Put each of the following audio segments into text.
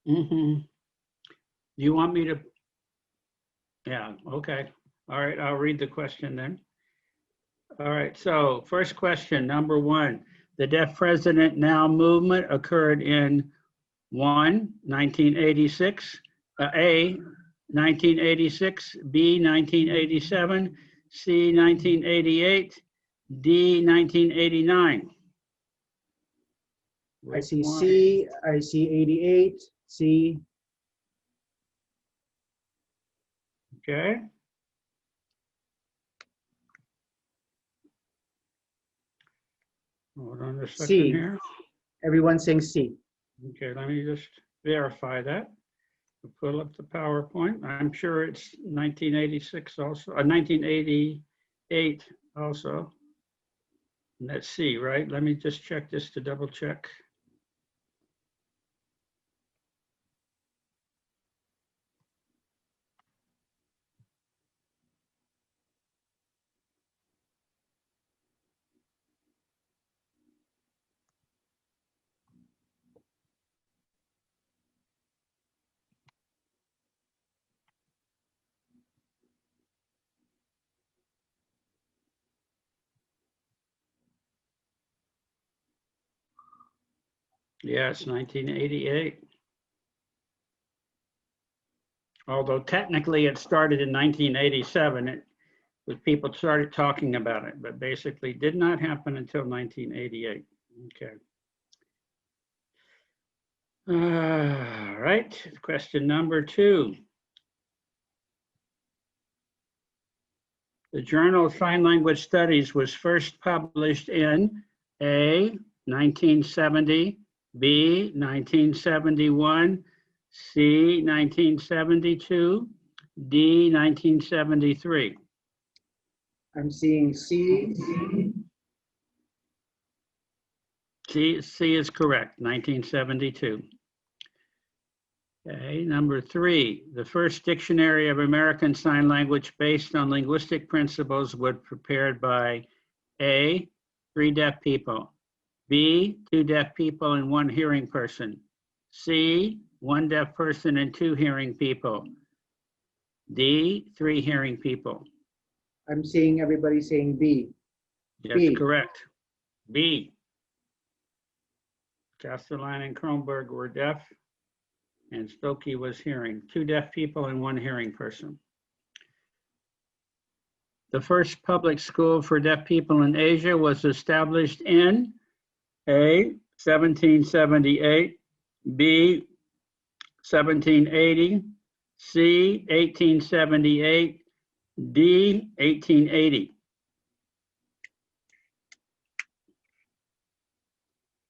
Do you want me to? Yeah, okay. All right, I'll read the question then. All right, so first question, number one. The Deaf President Now movement occurred in 1986, A, 1986, B, 1987, C, 1988, D, 1989. I Which see one? C, I see 88, C. Okay. Hold on a second C. here. Everyone's saying C. Okay, let me just verify that. Pull up the PowerPoint. I'm sure it's 1986 also, 1988 also. And that's C, right? Let me just check this to double check. Yes, 1988. Although technically it started in 1987, it was people started talking about it, but basically did not happen until 1988. Okay. All right, question number two. The Journal of Sign Language Studies was first published in A, 1970, B, 1971, C, 1972, D, 1973. I'm seeing C. C is correct, 1972. Okay, number three, the first dictionary of American Sign Language based on linguistic principles was prepared by A, 3 deaf people, B, 2 deaf people and 1 hearing person, C, 1 deaf person and 2 hearing people, D, 3 hearing people. I'm seeing everybody saying B. Yes, B. correct. B. Castellan and Kronberg were deaf, and Stokey was hearing. 2 deaf people and 1 hearing person. The first public school for deaf people in Asia was established in A, 1778, B, 1780, C, 1878, D, 1880.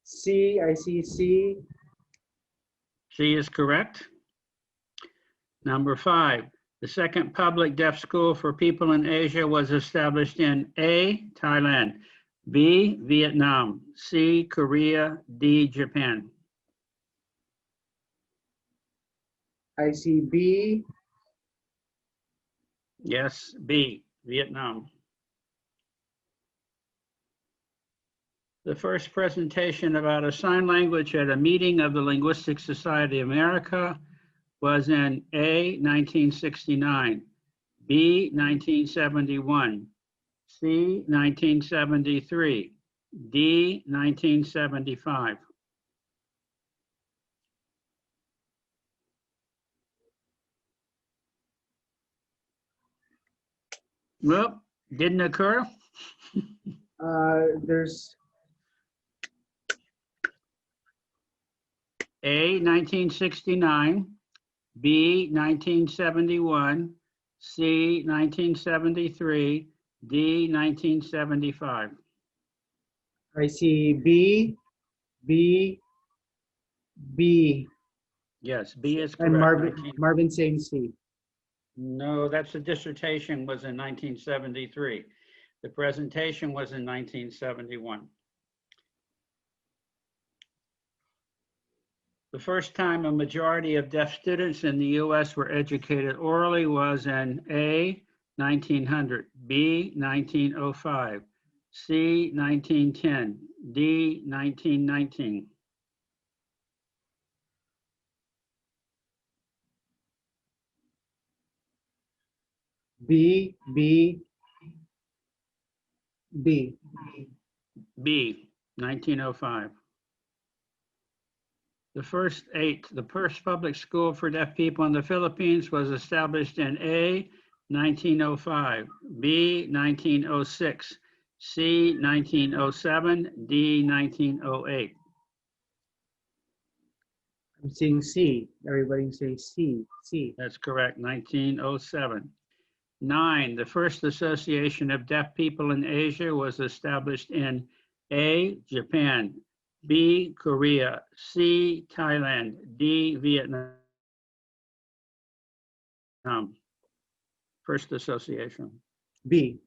C, I see C. C is correct. Number 5, the second public deaf school for people in Asia was established in A, Thailand, B, Vietnam, C, Korea, D, Japan. I see B. Yes, B, Vietnam. The first presentation about a sign language at a meeting of the Linguistic Society of America was in A, 1969, B, 1971, C, 1973, D, 1975. Well, didn't occur. There's A, 1969, B, 1971, C, 1973, D, 1975. I see B, B, B. Yes, B is And correct. Marvin saying C. No, that's the dissertation was in 1973. The presentation was in 1971. The first time a majority of deaf students in the US were educated orally was in A, 1900, B, 1905, C, 1910, D, 1919. B, B, B. B, 1905. The first public school for deaf people in the Philippines was established in A, 1905, B, 1906, C, 1907, D, 1908. I'm seeing C. Everybody say C, C. That's correct, 1907. 9, the first association of deaf people in Asia was established in A, Japan, B, Korea, C, Thailand, D, Vietnam. First association. B.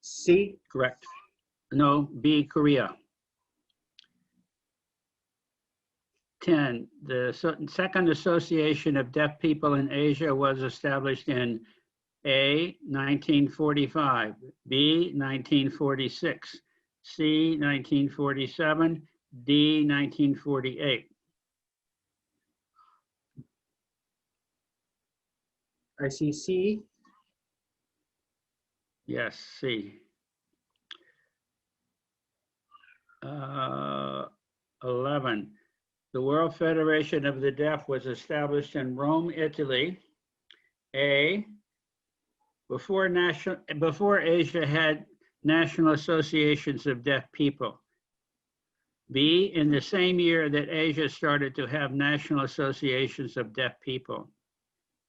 C. Correct. No, B, Korea. 10, the second association of deaf people in Asia was established in A, 1945, B, 1946, C, 1947, D, 1948. I see C. Yes, C. 11, the World Federation of the Deaf was established in Rome, Italy. A, before Asia had national associations of deaf people. B, in the same year that Asia started to have national associations of deaf people.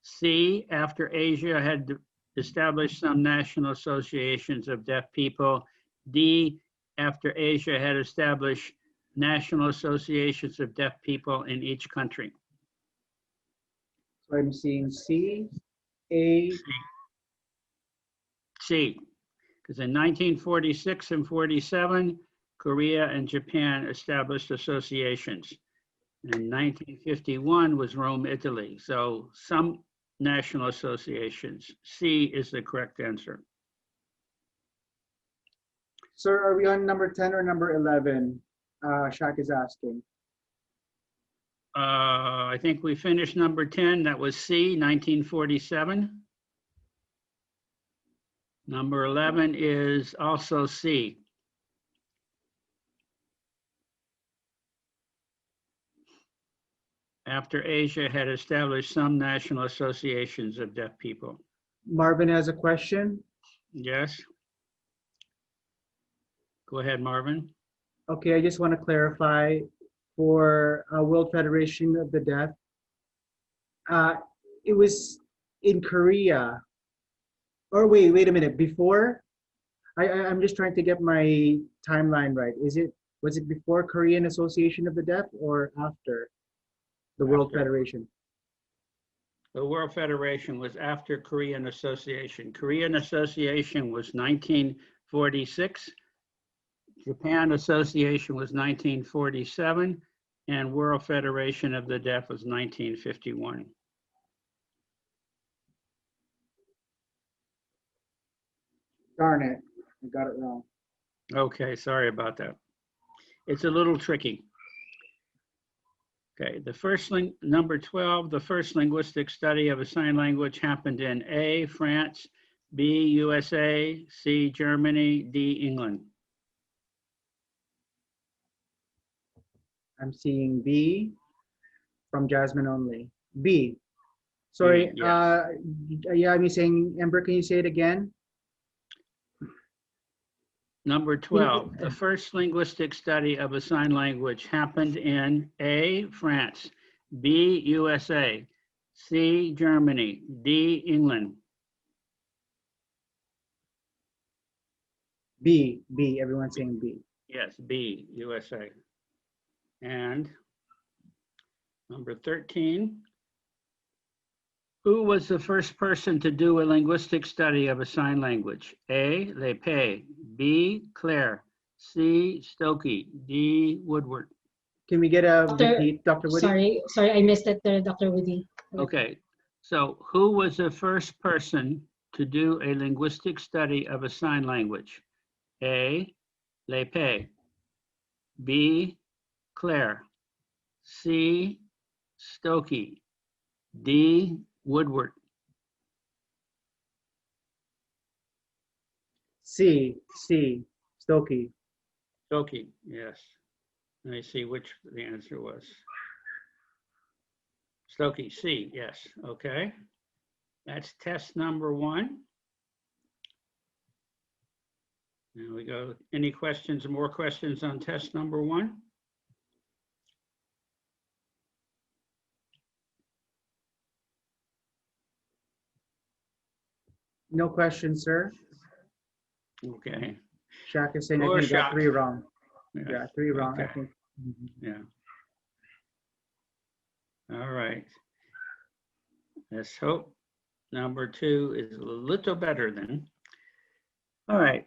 C, after Asia had established some national associations of deaf people. D, after Asia had established national associations of deaf people in each country. So I'm seeing C, A. C, because in 1946 and 47, Korea and Japan established associations. In 1951 was Rome, Italy. So some national associations. C is the correct answer. Sir, are we on number 10 or number 11? Shaq is asking. I think we finished number 10. That was C, 1947. Number 11 is also C. After Asia had established some national associations of deaf people. Marvin has a question. Yes. Go ahead, Marvin. Okay, I just want to clarify for World Federation of the Deaf. It was in Korea. Or wait a minute. Before, I'm just trying to get my timeline right. Was it before Korean Association of the Deaf or after the World After. Federation? The World Federation was after Korean Association. Korean Association was 1946. Japan Association was 1947, and World Federation of the Deaf was 1951. Darn it, I got it wrong. Okay, sorry about that. It's a little tricky. Okay, number 12, the first linguistic study of a sign language happened in A, France, B, USA, C, Germany, D, England. I'm seeing B from Jasmine only. B. Sorry, B, yes. yeah, I'm saying, Amber, can you say it again? Number 12, the first linguistic study of a sign language happened in A, France, B, USA, C, Germany, D, England. B, everyone's saying B. Yes, B, USA. And number 13, who was the first person to do a linguistic study of a sign language? A, Lepay, B, Clare, C, Stokey, D, Woodward. Can we get a repeat, Dr. Woody? Sorry, I missed it there, Dr. Woody. Okay, so who was the first person to do a linguistic study of a sign language? A, Lepay, B, Clare, C, Stokey, D, Woodward. C, Stokey. Skokie, yes. Let me see which the answer was. Skokie, C, yes, okay. That's test number 1. There we go. Any questions, more questions on test number 1? No questions, sir. Okay. Shaq is saying I Poor think I got Shaq. 3 wrong. Yeah, Yeah, 3 wrong, I okay. think. Mhm. Yeah. All right. Let's hope number 2 is a little better then. All right.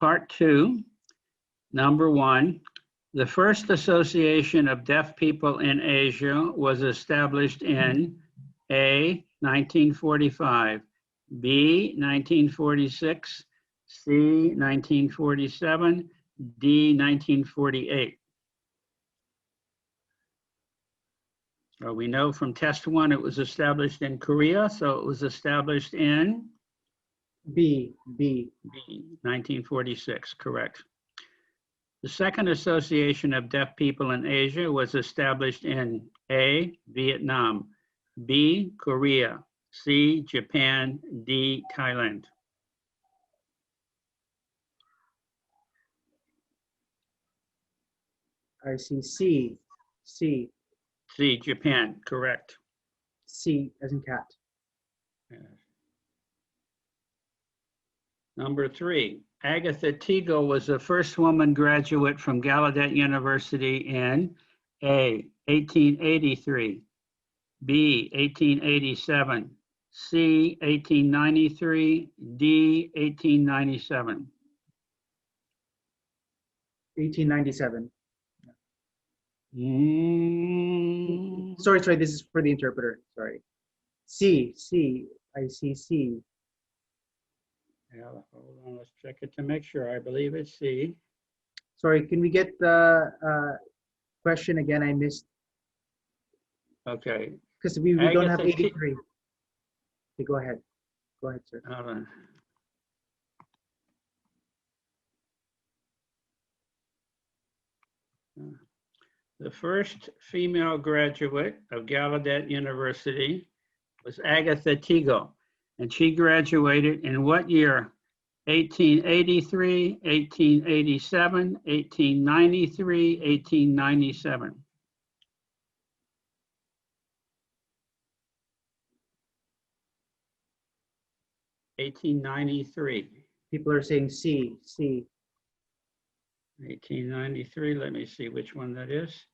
Part 2, number 1. The first association of deaf people in Asia was established in A, 1945, B, 1946, C, 1947, D, 1948. Well, we know from test 1 it was established in Korea, so it was established in B. B, 1946, correct. The second association of deaf people in Asia was established in A, Vietnam, B, Korea, C, Japan, D, Thailand. I see C, C, Japan, correct. C as in cat. Yes. Number 3, Agatha Teagle was the first woman graduate from Gallaudet University in A, 1883, B, 1887, C, 1893, D, 1897. 1897. Mm, Sorry, this is for the interpreter. Sorry. C, I see C. yeah, hold on, let's check it to make sure. I believe it's C. Sorry, can we get the question again? I missed, Okay. because we don't have Agatha Te- 83. Okay, go ahead. Go ahead, sir. Hold on. The first female graduate of Gallaudet University was Agatha Teagle, and she graduated in what year? 1883, 1887, 1893, 1897. People are saying C. 1893, let me see which one that is.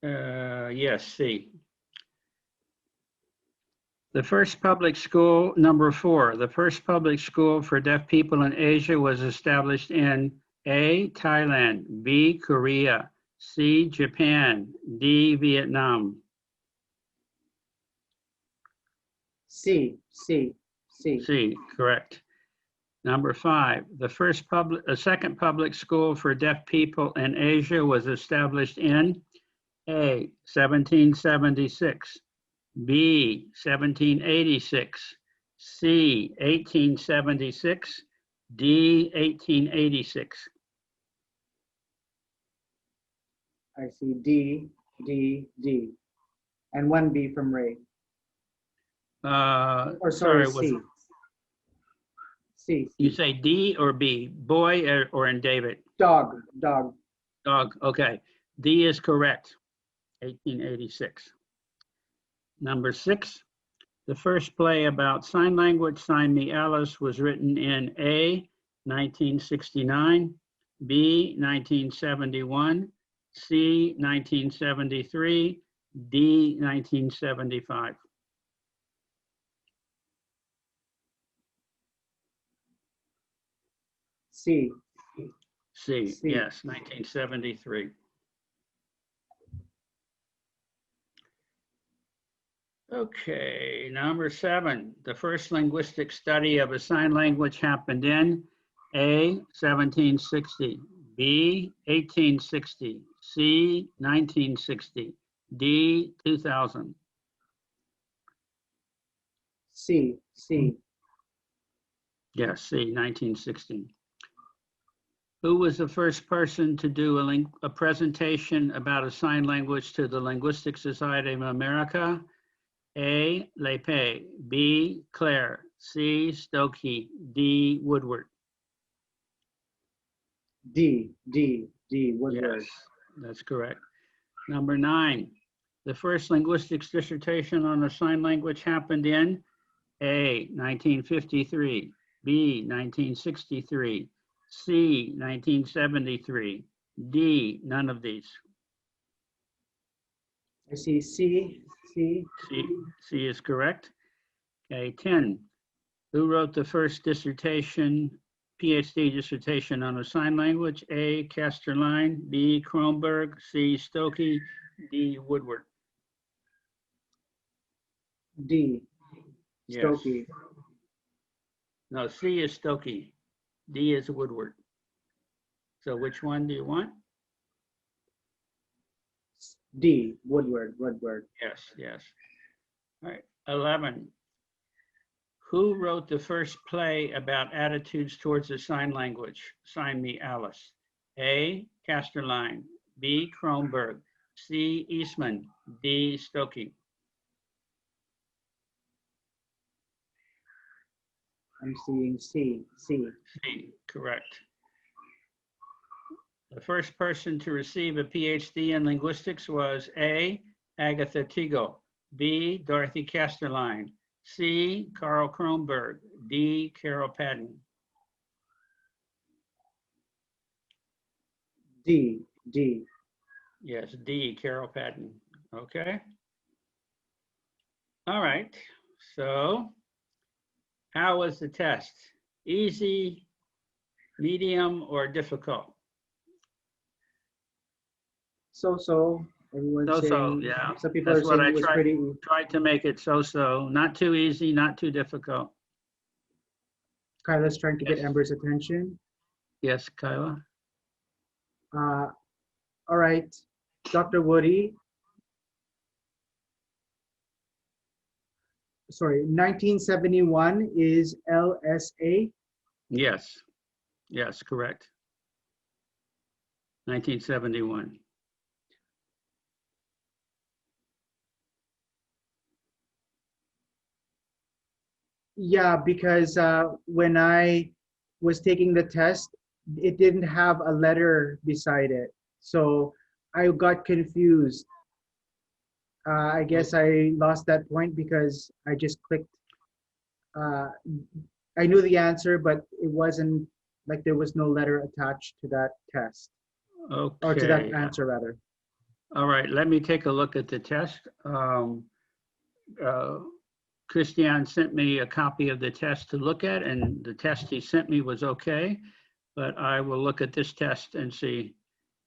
Yes, C. The first public school, number 4, the first public school for deaf people in Asia was established in A, Thailand, B, Korea, C, Japan, D, Vietnam. C, correct. Number 5, the second public school for deaf people in Asia was established in A, 1776, B, 1786, C, 1876, D, 1886. I see D. And 1 B from Ray. Or sorry, C. You say D or B, boy or in David? Dog. Dog, okay. D is correct, 1886. Number 6, the first play about sign language, Sign Me Alice, was written in A, 1969, B, 1971, C, 1973, D, 1975. C, yes, 1973. Okay, number 7, the first linguistic study of a sign language happened in A, 1760, B, 1860, C, 1960, D, 2000. C. Yes, C, 1916. Who was the first person to do a presentation about a sign language to the Linguistic Society of America? A, Lepay, B, Clare, C, Stokey, D, Woodward. D, Woodward. Yes, that's correct. Number 9, the first linguistics dissertation on a sign language happened in A, 1953, B, 1963, C, 1973, D, none of these. I see C. C is correct. Okay, 10, who wrote the first dissertation, PhD dissertation on a sign language? A, Casterline, B, Kronberg, C, Stokey, D, Woodward. D, Yes. Stokey. No, C is Stokey, D is Woodward. So which one do you want? D, Woodward. Yes. All right, 11. Who wrote the first play about attitudes towards the sign language? Sign Me Alice. A, Casterline, B, Kronberg, C, Eastman, D, Stokey. I'm seeing C. C, correct. The first person to receive a PhD in linguistics was A, Agatha Teagle, B, Dorothy Casterline, C, Carl Kronberg, D, Carol Padden. D. Yes, D, Carol Padden. Okay. All right. So how was the test? Easy, medium, or difficult? So. Everyone's So-so, saying, yeah. some people That's are what saying I it was pretty. tried to make it so-so. Not too easy, not too difficult. Kyla's trying to get Yes. Amber's attention. Yes, Kyla? All right, Dr. Woody. Sorry, 1971 is LSA. Yes, correct. 1971. Yeah, because when I was taking the test, it didn't have a letter beside it. So I got confused. I guess I lost that point because I just clicked. Uh, I knew the answer, but it wasn't like there was no letter attached to that test or to that Okay. answer rather. All right, let me take a look at the test. Christian sent me a copy of the test to look at, and the test he sent me was okay, but I will look at this test and see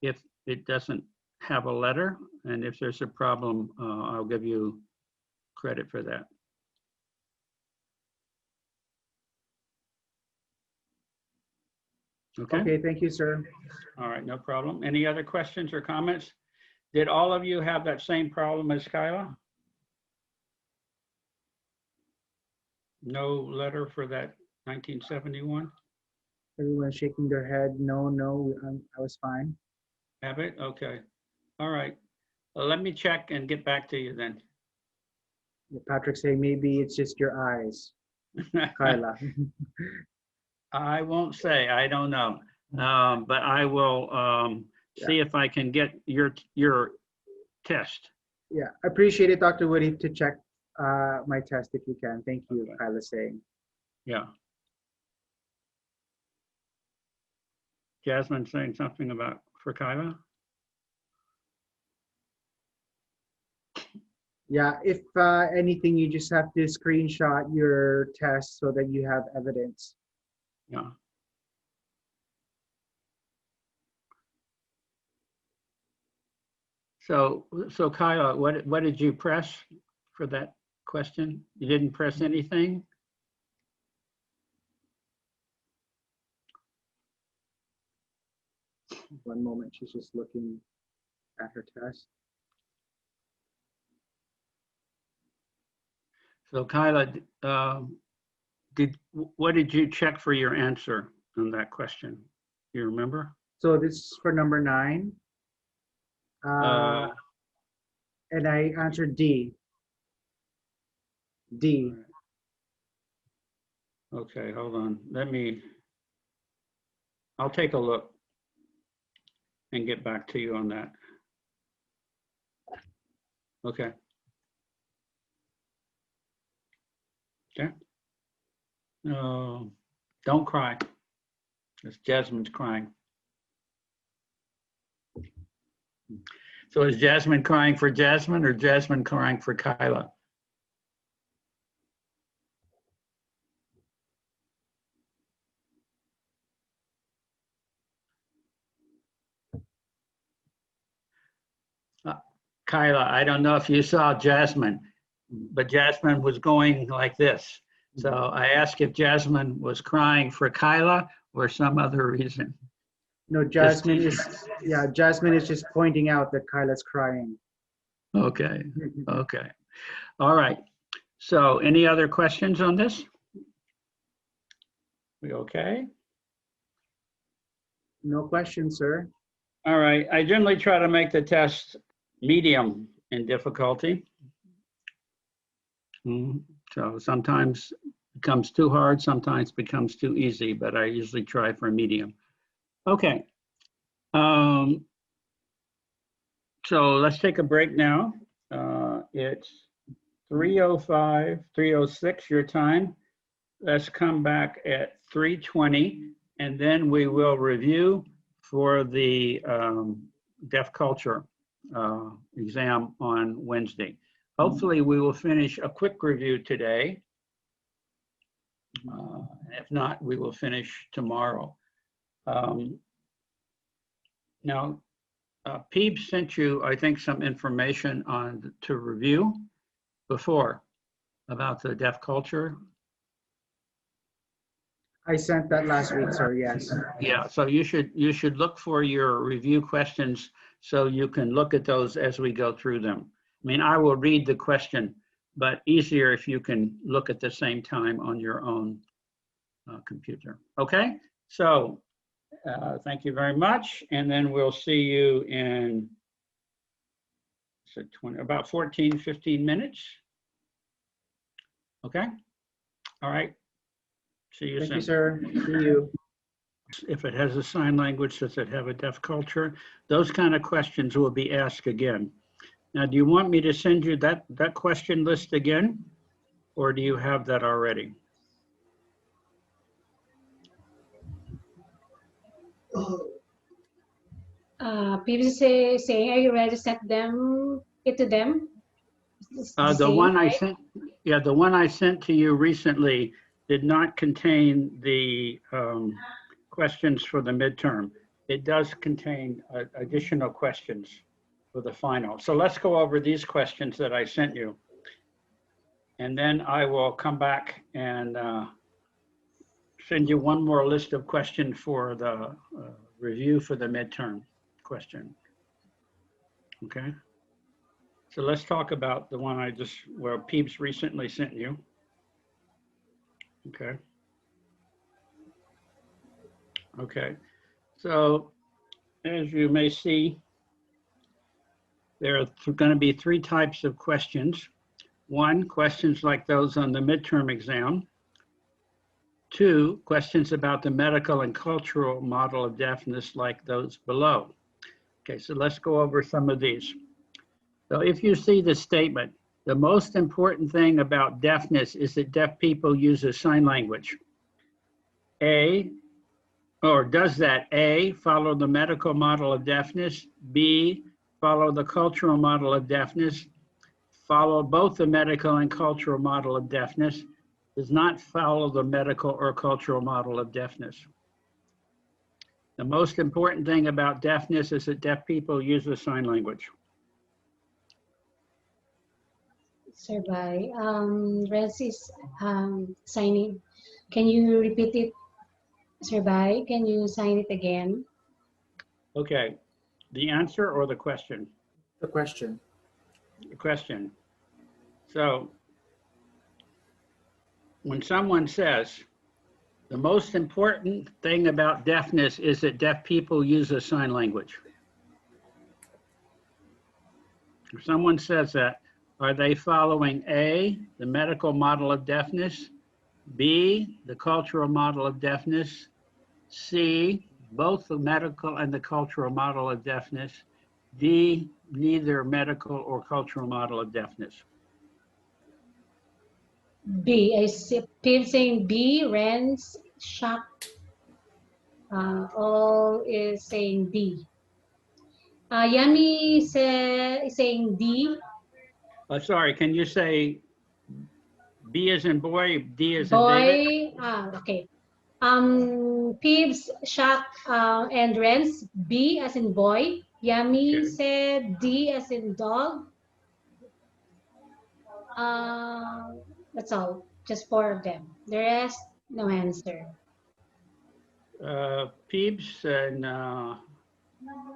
if it doesn't have a letter, and if there's a problem, I'll give you credit for that. Okay? Okay, thank you, sir. All right, no problem. Any other questions or comments? Did all of you have that same problem as Kyla? No letter for that 1971? Everyone's shaking their head. No, I was fine. Have it? Okay. All right. Well, let me check and get back to you then. Patrick saying maybe it's just your eyes, Kyla. I won't say, I don't know. But I will see if I can get your test. Yeah, appreciate it, Dr. Woody, to check my test if you can. Thank you, Okay. Kyla saying. Yeah. Jasmine saying something about for Kyla? Yeah, if anything, you just have to screenshot your test so that you have evidence. Yeah. So Kyla, what did you press for that question? You didn't press anything? One moment, she's just looking at her test. So Kyla, what did you check for your answer on that question? Do you remember? So this is for number 9. And I answered D. D. Okay, hold on. I'll take a look and get back to you on that. Okay. Okay. No, don't cry. It's Jasmine's crying. So is Jasmine crying for Jasmine or Jasmine crying for Kyla? Kyla, I don't know if you saw Jasmine, but Jasmine was going like this. So I asked if Jasmine was crying for Kyla or some other reason. No, Jasmine is just pointing out that Kyla's crying. Okay, okay. All right. So any other questions on this? We okay? No question, sir. All right. I generally try to make the test medium in difficulty. So sometimes it becomes too hard, sometimes it becomes too easy, but I usually try for medium. Okay. So let's take a break now. It's 3:05, 3:06 your time. Let's come back at 3:20, and then we will review for the deaf culture exam on Wednesday. Hopefully we will finish a quick review today. If not, we will finish tomorrow. Now, Peeb sent you, I think, some information on to review before about the deaf culture. I sent that last week, sir, yes. Yeah, so you should look for your review questions so you can look at those as we go through them. I mean, I will read the question, but easier if you can look at the same time on your own computer. Okay, so thank you very much. And then we'll see you in about 14, 15 minutes. Okay, all right. See you soon. Thank you, sir. See you. If it has a sign language, does it have a deaf culture? Those kind of questions will be asked again. Now, do you want me to send you that question list again? Or do you have that already? People saying, are you ready to send it to them? The one I sent, yeah, the one I sent to you recently did not contain the questions for the midterm. It does contain additional questions for the final. So let's go over these questions that I sent you. And then I will come back and send you one more list of questions for the review for the midterm question. Okay. So let's talk about the one where Peeps recently sent you. Okay. Okay. So as you may see, there are going to be 3 types of questions. 1, questions like those on the midterm exam. 2, questions about the medical and cultural model of deafness like those below. Okay, so let's go over some of these. So if you see the statement, the most important thing about deafness is that deaf people use a sign language. Does that A, follow the medical model of deafness, B, follow the cultural model of deafness, follow both the medical and cultural model of deafness, does not follow the medical or cultural model of deafness. The most important thing about deafness is that deaf people use a sign language. Sir, by Rez is signing. Can you repeat it, Sir? By can you sign it again? Okay, the answer or the question? The question. The question. So when someone says, the most important thing about deafness is that deaf people use a sign language. If someone says that, are they following A, the medical model of deafness, B, the cultural model of deafness, C, both the medical and the cultural model of deafness, D, neither medical or cultural model of deafness? B. I see Pip saying B. Ren's shock. All is saying D. Yami is saying D. Sorry, can you say B as in boy, D as in David? Boy. Okay. Pibs, Shaq, and Ren's B as in boy. Yami Okay. said D as in dog. That's all. Just four of them. The rest, no answer. Peeps and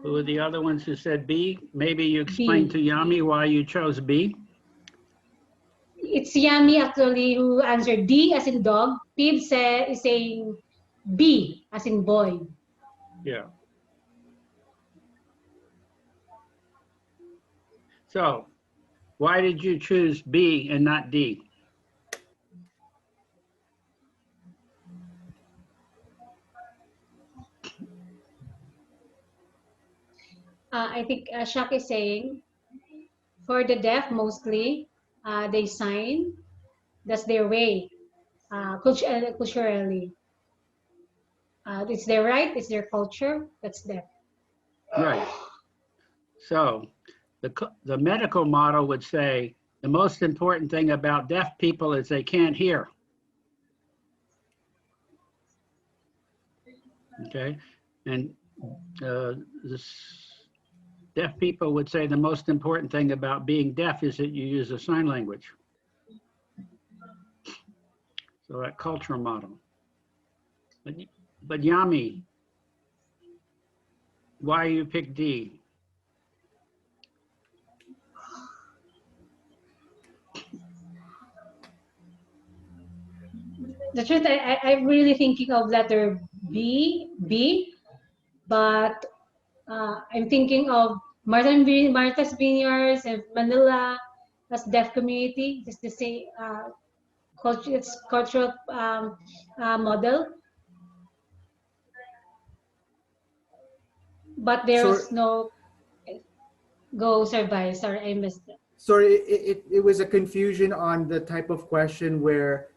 who are the other ones who said B? Maybe you explain B. to Yami why you chose B. It's Yami actually who answered D as in dog. Pib is saying B as in boy. Yeah. So why did you choose B and not D? I think Shaq is saying for the deaf mostly, they sign. That's their way, culturally. It's their right, it's their culture, that's deaf. Right. So the medical model would say the most important thing about deaf people is they can't hear. Okay. And this deaf people would say the most important thing about being deaf is that you use a sign language. So that cultural model. But Yami, why you pick D? The truth, I'm really thinking of letter B, but I'm thinking of Martha's Vineyards and Manila as deaf community. It's the same cultural model, but So there's no go survive. Sorry, I missed it. sorry, it was a confusion on the type of question where,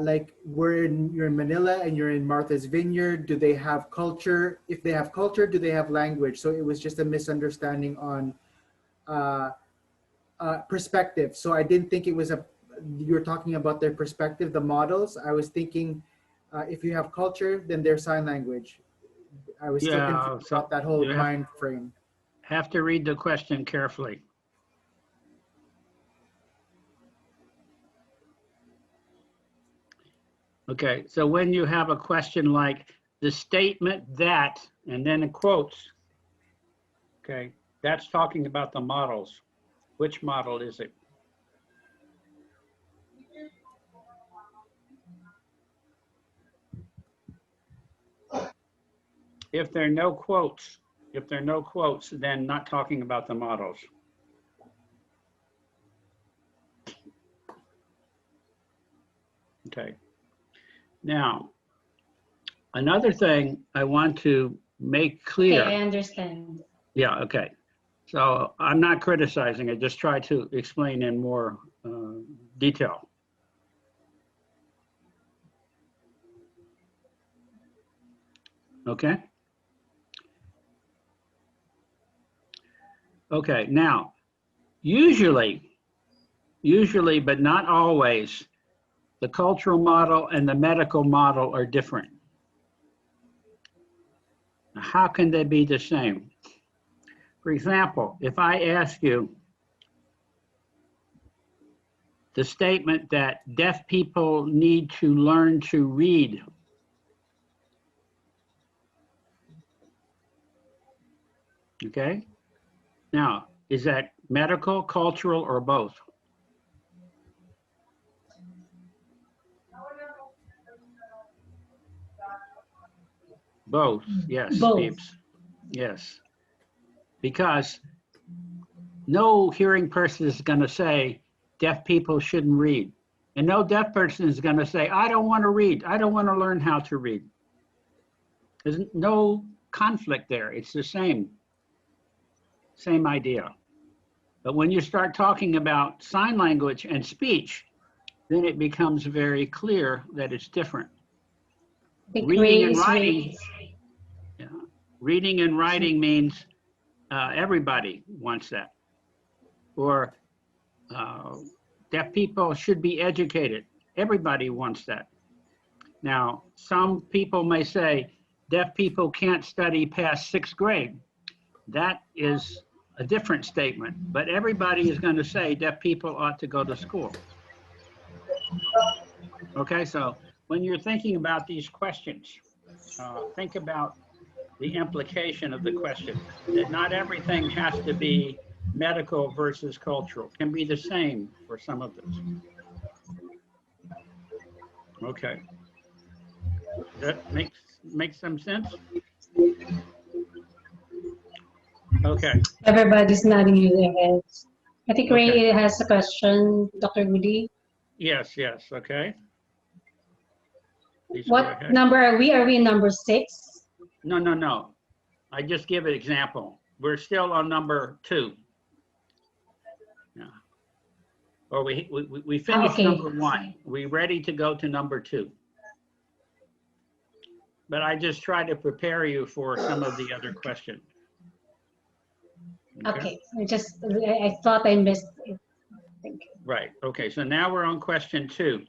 like, you're in Manila and you're in Martha's Vineyard. Do they have culture? If they have culture, do they have language? So it was just a misunderstanding on perspective. So I didn't think it was you're talking about their perspective, the models. I was thinking if you have culture, then there's sign language. I was still confused So about that whole you mind frame. have to read the question carefully. Okay, so when you have a question like the statement that, and then in quotes, okay, that's talking about the models. Which model is it? If there are no quotes, then not talking about the models. Okay. Now, another thing I want to make clear. Okay, I understand. Yeah, okay. So I'm not criticizing it, just try to explain in more detail. Okay. Okay, now, usually, but not always, the cultural model and the medical model are different. How can they be the same? For example, if I ask you the statement that deaf people need to learn to read, okay? Now, is that medical, cultural, or both? Both, yes, Both. peeps. Yes. Because no hearing person is going to say deaf people shouldn't read. And no deaf person is going to say, I don't want to read. I don't want to learn how to read. There's no conflict there. It's the same idea. But when you start talking about sign language and speech, then it becomes very clear that it's different. I think Reading Ray and is writing, Ray. yeah, reading and writing means everybody wants that. Or deaf people should be educated. Everybody wants that. Now, some people may say deaf people can't study past 6th grade. That is a different statement, but everybody is going to say deaf people ought to go to school. Okay, so when you're thinking about these questions, think about the implication of the question, that not everything has to be medical versus cultural, can be the same for some of this. Okay. That makes some sense? Okay. Everybody's nodding their heads. I think Ray Okay. has a question, Dr. Goody. Yes, okay. Please go What ahead. number are we? Are we in number 6? No. I just give an example. We're still on number 2. Yeah. Or we finished okay. number 1. We ready to go to number 2. But I just try to prepare you for some of the other questions. Okay. I thought I missed it. Thank you. Right. Okay. So now we're on question 2.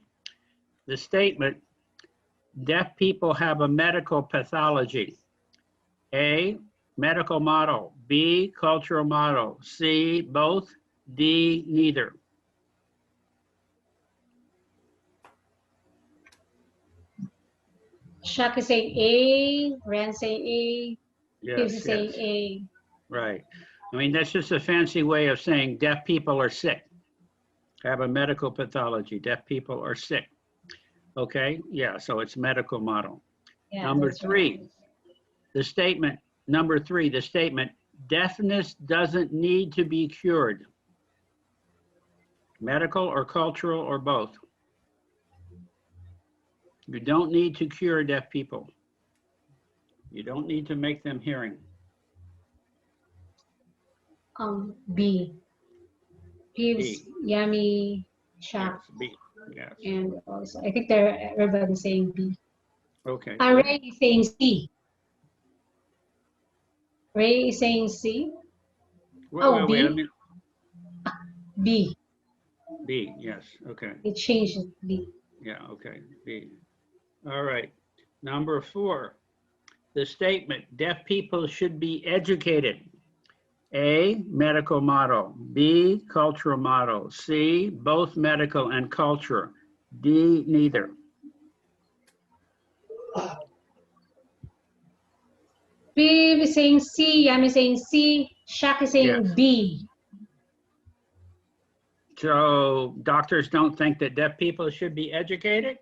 The statement, deaf people have a medical pathology. A, medical model. B, cultural model. C, both. D, neither. Shaq is saying A, Ren saying A, Gibbs is saying A. Right. I mean, that's just a fancy way of saying deaf people are sick. Have a medical pathology. Deaf people are sick. Okay. Yeah. So it's medical model. Yeah, Number that's 3, right. the statement, number 3, the statement, deafness doesn't need to be cured. Medical or cultural or both. You don't need to cure deaf people. You don't need to make them hearing. B. Gibbs, Yummy, Shaq, Yes, B. Yes. and also I think everybody's saying B. Okay. Ray is saying C. Ray is saying C. Wait. B. B. Yes. Okay. It changed it, B. Yeah. Okay. B. All right. Number 4, the statement, deaf people should be educated. A, medical model. B, cultural model. C, both medical and culture. D, neither. B is saying C. Yummy is saying C. Shaq is saying Yes. B. So doctors don't think that deaf people should be educated?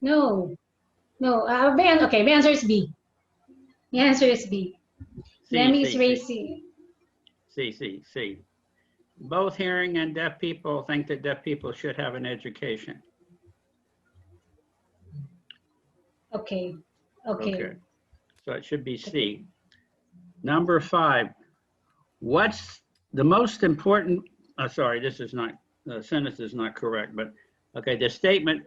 No. Okay, my answer is B. The answer is B. Yummy is Ray C. C. Both hearing and deaf people think that deaf people should have an education. Okay. So it should be C. Number 5, what's the most important, sorry, this is not, the sentence is not correct, but okay, the statement,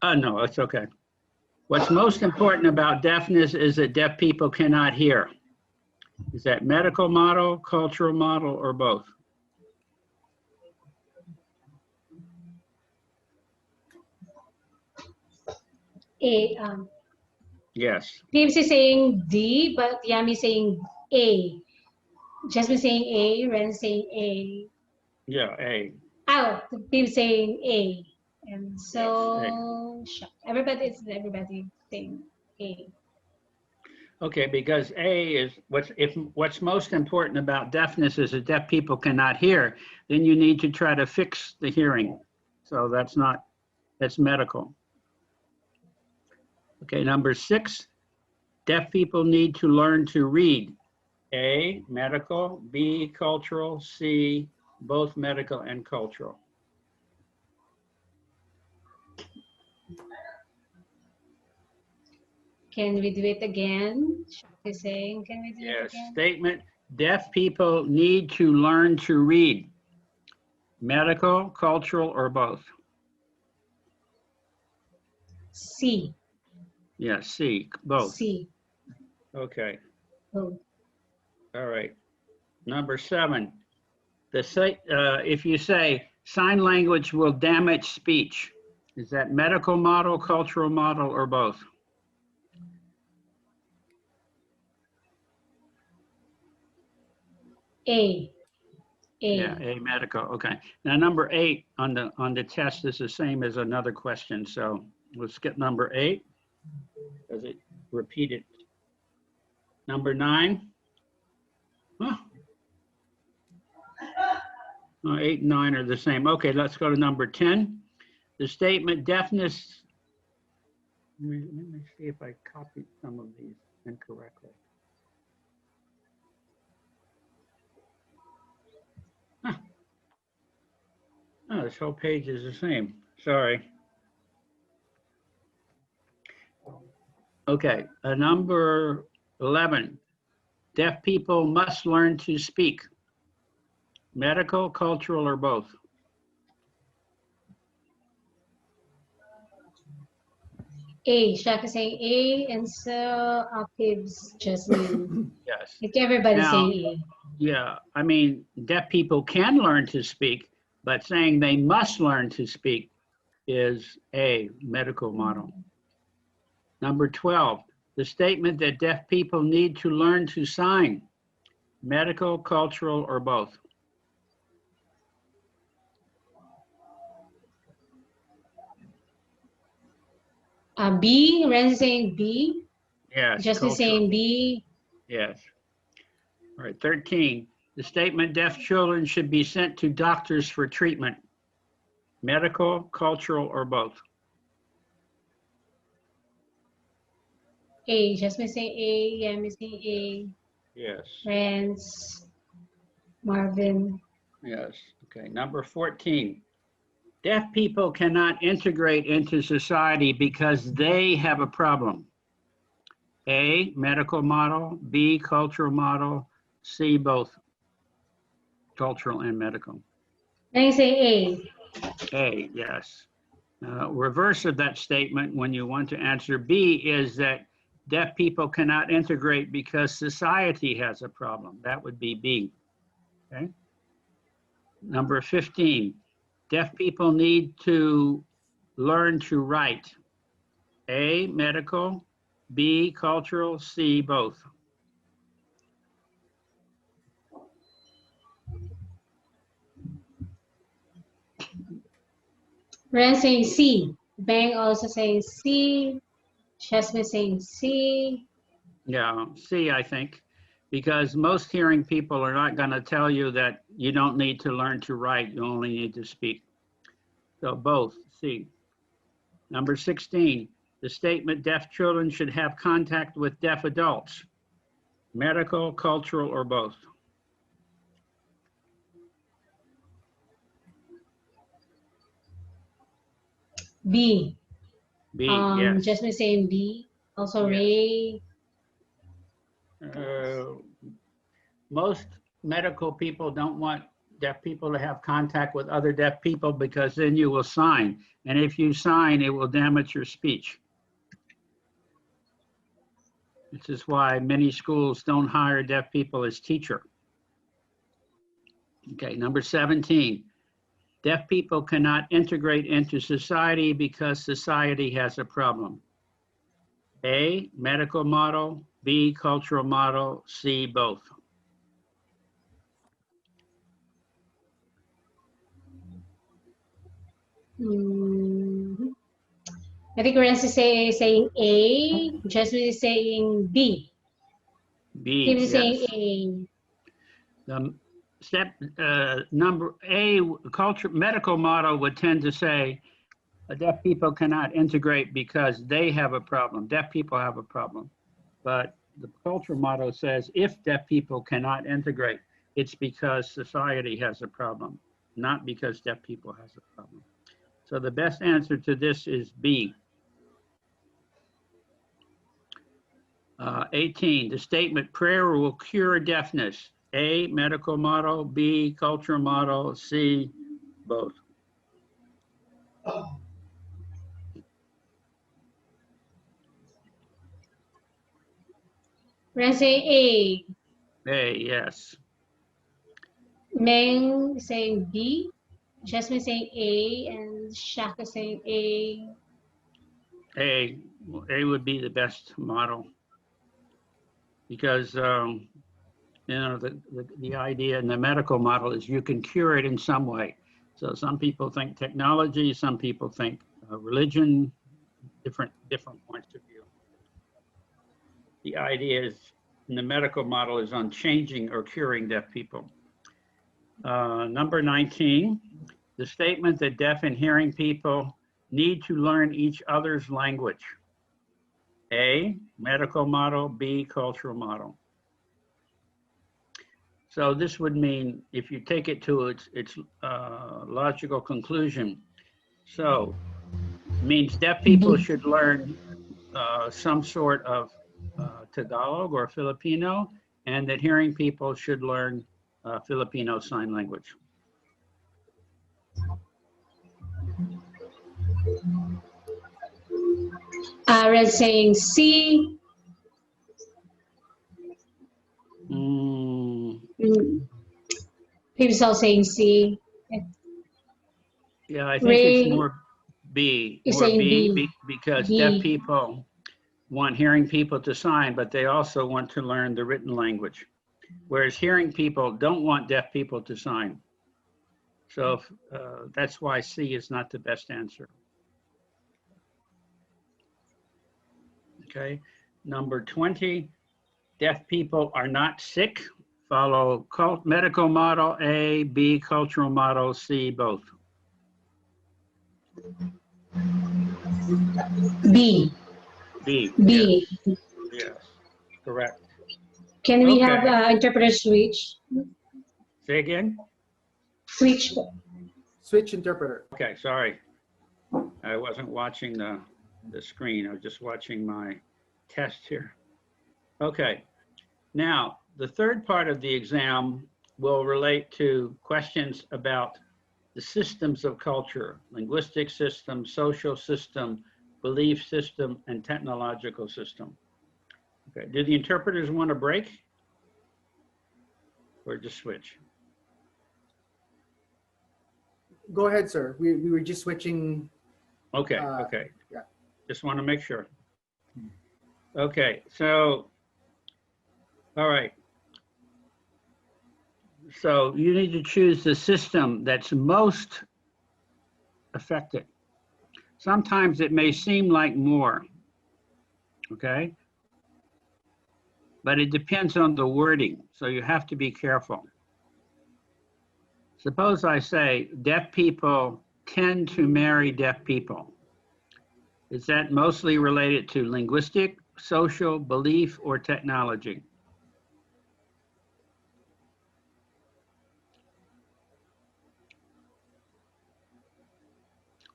no, it's okay. What's most important about deafness is that deaf people cannot hear. Is that medical model, cultural model, or both? A. Yes. Gibbs is saying D, but Yummy is saying A. Jasmine saying A, Ren saying A. Yeah, A. Oh, Gibbs saying A. And so Yes, everybody saying A. Okay, because A is what's most important about deafness is that deaf people cannot hear, then you need to try to fix the hearing So that's medical. Okay, number 6, deaf people need to learn to read. A, medical, B, cultural, C, both medical and cultural. Can we do it again? She's saying, can we do it Yes, again? statement, deaf people need to learn to read. Medical, cultural, or both? C. Yes, C, both. C. Okay, Oh. all right. Number 7, if you say sign language will damage speech, is that medical model, cultural model, or both? A. A. Yeah, A, medical, okay. Now, number 8 on the test is the same as another question, so let's get number 8, because it repeated. Number 9. Huh. Oh, 8 and 9 are the same. Okay, let's go to number 10. The statement deafness. Let me see if I copied some of these incorrectly. Huh. Oh, this whole page is the same. Sorry. Okay, number 11. Deaf people must learn to speak. Medical, cultural, or both? A. Shaka saying A, and so Akib's Jasmine. Yes. Like everybody's Now, saying A. yeah, I mean, deaf people can learn to speak, but saying they must learn to speak is A, medical model. Number 12, the statement that deaf people need to learn to sign. Medical, cultural, or both? B. Ren saying B. Yes, Jasmine cultural. saying B. Yes. All right, 13, the statement deaf children should be sent to doctors for treatment. Medical, cultural, or both? A. Jasmine saying A. Yami saying A. Yes. Rance. Marvin. Yes. Okay, number 14. Deaf people cannot integrate into society because they have a problem. A, medical model, B, cultural model, C, both cultural and medical. Then say A. A, yes. Reverse of that statement when you want to answer B is that deaf people cannot integrate because society has a problem. That would be B. Okay. Number 15, deaf people need to learn to write. A, medical, B, cultural, C, both. Ren saying C. Bang also saying C. Jasmine saying C. Yeah, C, I think, because most hearing people are not going to tell you that you don't need to learn to write, you only need to speak. So both, C. Number 16, the statement deaf children should have contact with deaf adults. Medical, cultural, or both? B. B, yes. Jasmine saying B. Also Yes. Ray. Most medical people don't want deaf people to have contact with other deaf people because then you will sign. And if you sign, it will damage your speech. This is why many schools don't hire deaf people as teacher. Okay, number 17. Deaf people cannot integrate into society because society has a problem. A, medical model, B, cultural model, C, both. I think Ren is saying A. Jasmine is saying B. B, Kim is saying yes. A. step number A, culture medical model would tend to say deaf people cannot integrate because they have a problem. Deaf people have a problem. But the culture model says if deaf people cannot integrate, it's because society has a problem, not because deaf people has a problem. So the best answer to this is B. 18, the statement prayer will cure deafness. A, medical model, B, culture model, C, both. We're gonna say A. A, yes. Meng is saying B. Jasmine saying A, and Shaka saying A. A would be the best model because you know the idea in the medical model is you can cure it in some way. So some people think technology, some people think religion, different points of view. The idea is in the medical model is on changing or curing deaf people. Number 19, the statement that deaf and hearing people need to learn each other's language. A, medical model, B, cultural model. So this would mean, if you take it to its logical conclusion, so means deaf people should learn some sort of Tagalog or Filipino, and that hearing people should learn Filipino Sign Language. Red saying C. People all saying C. Yeah, I think Ray it's more B. is More saying B, B. because B. deaf people want hearing people to sign, but they also want to learn the written language. Whereas hearing people don't want deaf people to sign. So that's why C is not the best answer. Okay, number 20, deaf people are not sick. Follow medical model A, B, cultural model C, both. B. B. B. Yes, yes, correct. Can we Okay. have interpreter switch? Say again? Switch. Switch interpreter. Okay, sorry. I wasn't watching the screen. I was just watching my test here. Okay, now the third part of the exam will relate to questions about the systems of culture, linguistic system, social system, belief system, and technological system. Okay, do the interpreters want a break? Or just switch? Go ahead, sir. We were just switching. Okay, okay. Yeah. Just want to make sure. Okay, so, all right. So you need to choose the system that's most affected. Sometimes it may seem like more, okay? But it depends on the wording, so you have to be careful. Suppose I say deaf people tend to marry deaf people. Is that mostly related to linguistic, social, belief, or technology?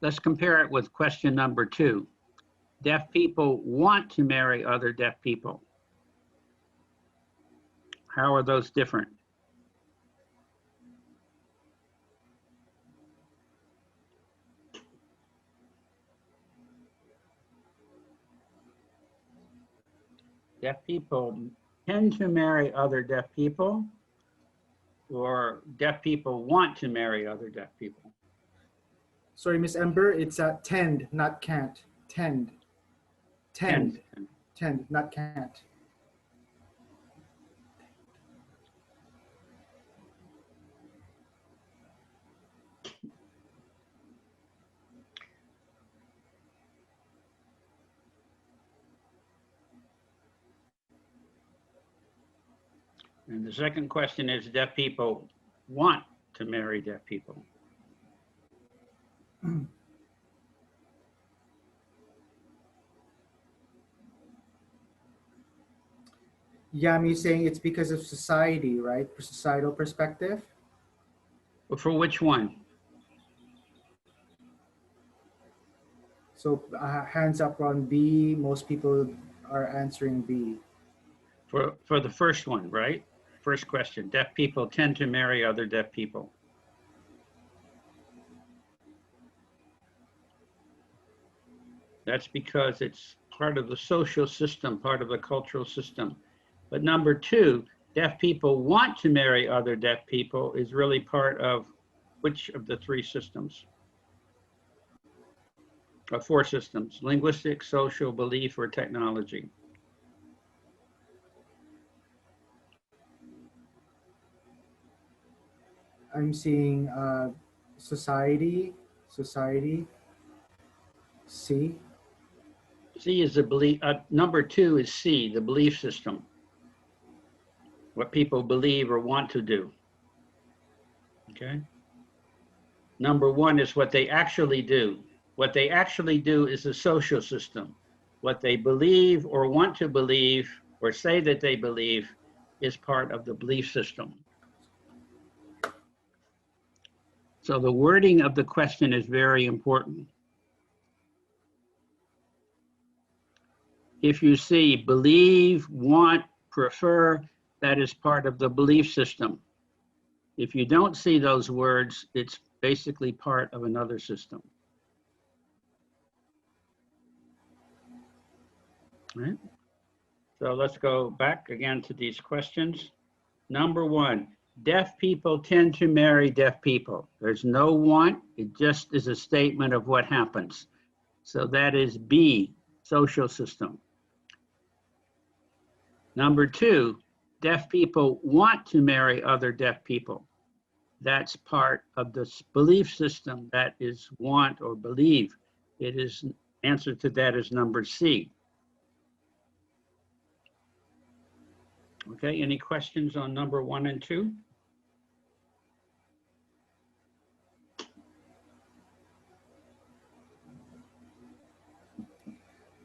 Let's compare it with question number 2. Deaf people want to marry other deaf people. How are those different? Deaf people tend to marry other deaf people, or deaf people want to marry other deaf people? Sorry, Miss Ember, it's tend, not can't. Tend. Tend. Tend, not can't. And the second question is deaf people want to marry deaf people. Yami's saying it's because of society, right? For societal perspective. For which one? So hands up on B. Most people are answering B. For the first one, right? First question, deaf people tend to marry other deaf people. That's because it's part of the social system, part of the cultural system. But number two, deaf people want to marry other deaf people is really part of which of the three systems? Or four systems: linguistic, social, belief, or technology. I'm seeing society, C. C is the belief, number two is C, the belief system. What people believe or want to do. Okay. Number one is what they actually do. What they actually do is a social system. What they believe or want to believe or say that they believe is part of the belief system. So the wording of the question is very important. If you see believe, want, prefer, that is part of the belief system. If you don't see those words, it's basically part of another system. Right? So let's go back again to these questions. Number one, deaf people tend to marry deaf people. There's no want, it just is a statement of what happens. So that is B, social system. Number two, deaf people want to marry other deaf people. That's part of this belief system. That is want or believe. It is, answer to that is number C. Okay, any questions on number one and two?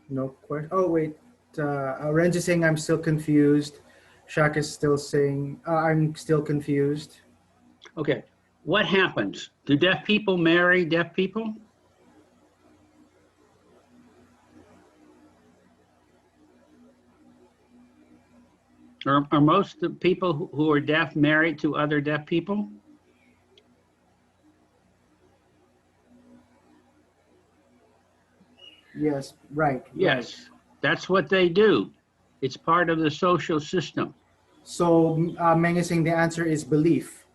No question. Oh, wait. Ren's is saying I'm still confused. Shaq is still saying I'm still confused. Okay, what happens? Do deaf people marry deaf people? Are most of the people who are deaf married to other deaf people? Yes, right. Yes, right. that's what they do. It's part of the social system. So Meng is saying the answer is belief.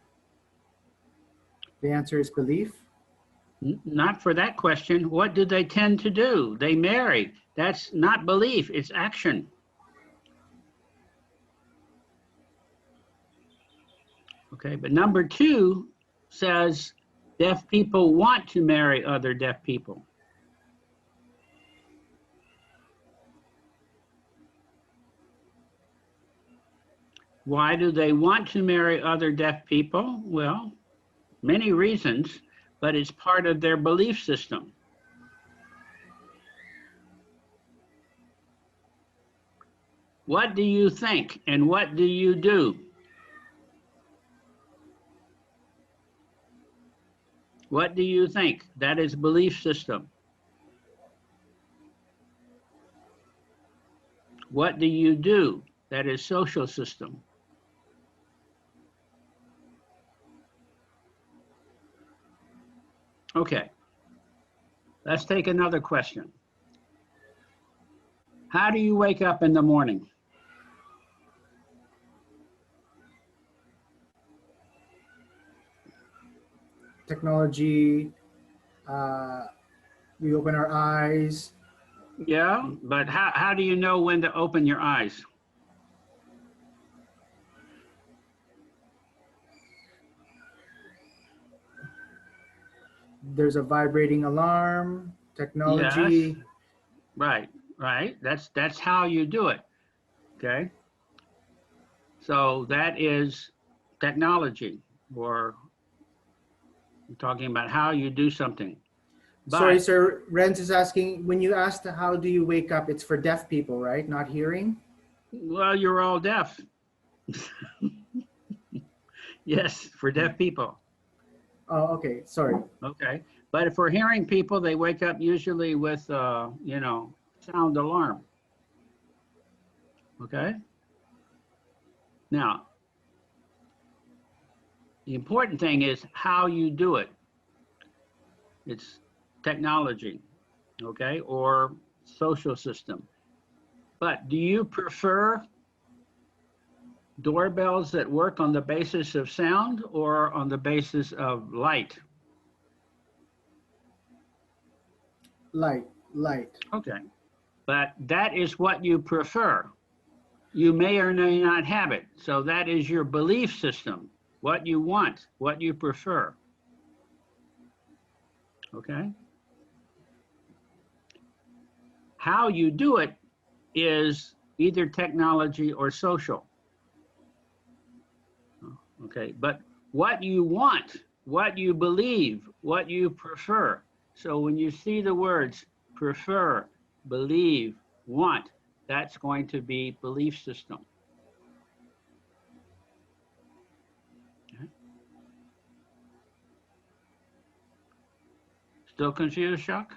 The answer is belief. Not for that question. What do they tend to do? They marry. That's not belief, it's action. Okay, but number two says deaf people want to marry other deaf people. Why do they want to marry other deaf people? Well, many reasons, but it's part of their belief system. What do you think and what do you do? What do you think? That is belief system. What do you do? That is social system. Okay, let's take another question. How do you wake up in the morning? Technology. We open our eyes. Yeah, but how do you know when to open your eyes? There's a vibrating alarm. Technology. Yes, right, right. That's how you do it. Okay. So that is technology. or I'm talking about how you do something. Sorry, But, sir. Renz is asking, when you asked how do you wake up, it's for deaf people, right? Not hearing? well, you're all deaf. Yes, for deaf people. Oh, okay. Sorry. Okay. But for hearing people, they wake up usually with, sound alarm. Okay. Now, the important thing is how you do it. It's technology, okay, or social system. But do you prefer doorbells that work on the basis of sound or on the basis of light? Light, light. Okay. But that is what you prefer. You may or may not have it. So that is your belief system, what you want, what you prefer. Okay? How you do it is either technology or social. Okay, but what you want, what you believe, what you prefer. So when you see the words prefer, believe, want, that's going to be belief system. Okay. Still confused, Chuck?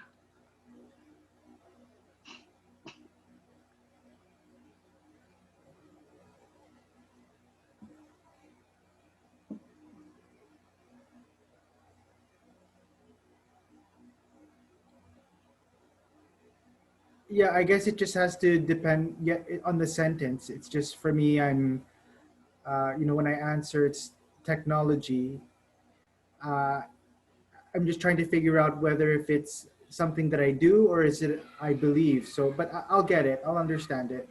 Yeah, I guess it just has to depend on the sentence. It's just for me, when I answer it's technology, uh, I'm just trying to figure out whether if it's something that I do or is it I believe. So, but I'll get it. I'll understand it.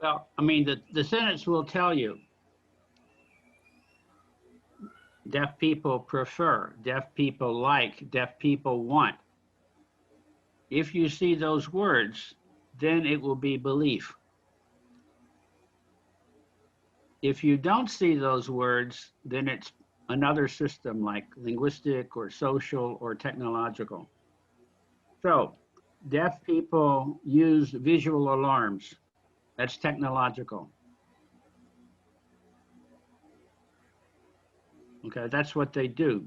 Well, I mean, the sentence will tell you deaf people prefer, deaf people like, deaf people want. If you see those words, then it will be belief. If you don't see those words, then it's another system like linguistic or social or technological. So deaf people use visual alarms. That's technological. Okay, that's what they do.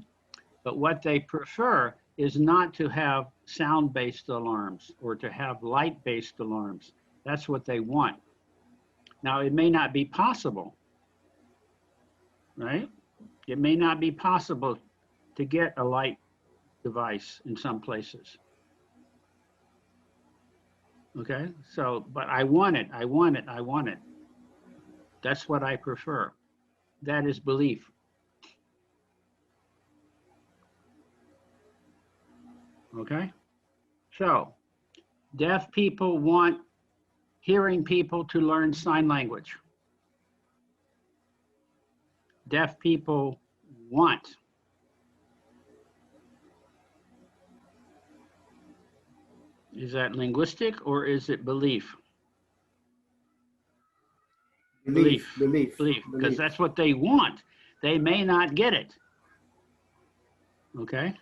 But what they prefer is not to have sound-based alarms or to have light-based alarms. That's what they want. Now, it may not be possible, right? It may not be possible to get a light device in some places. Okay, so, but I want it, I want it, I want it. That's what I prefer. That is belief. Okay, so deaf people want hearing people to learn sign language. Deaf people want. Is that linguistic or is it belief? Belief, belief, Belief, because belief. that's what they want. They may not get it. Okay,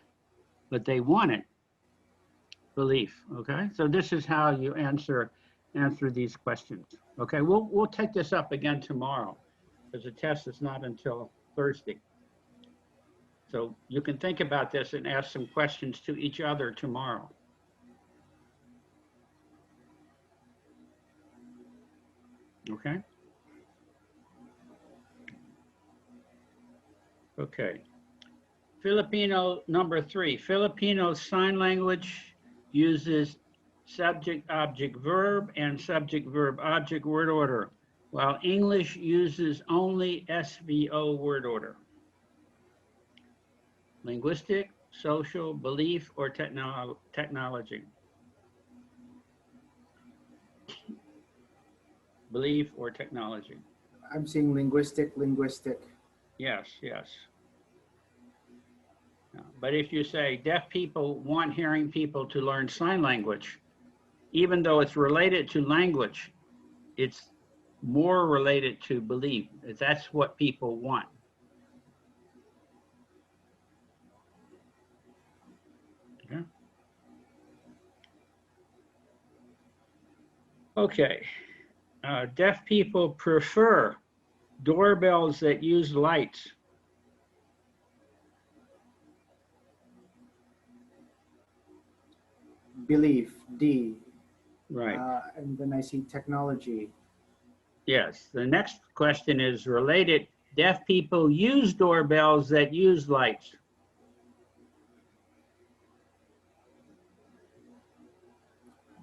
but they want it. Belief. Okay, so this is how you answer these questions. Okay, we'll take this up again tomorrow because the test is not until Thursday. So you can think about this and ask some questions to each other tomorrow. Okay. Okay. Filipino number 3. Filipino Sign Language uses subject, object, verb, and subject, verb, object word order, while English uses only SVO word order. Linguistic, social, belief, or technology? Belief or technology? I'm seeing linguistic, linguistic. Yes, yes. But if you say deaf people want hearing people to learn sign language, even though it's related to language, it's more related to belief. That's what people want. Okay. Deaf people prefer doorbells that use lights. Belief, D. Right. And then I see technology. Yes. The next question is related. Deaf people use doorbells that use lights.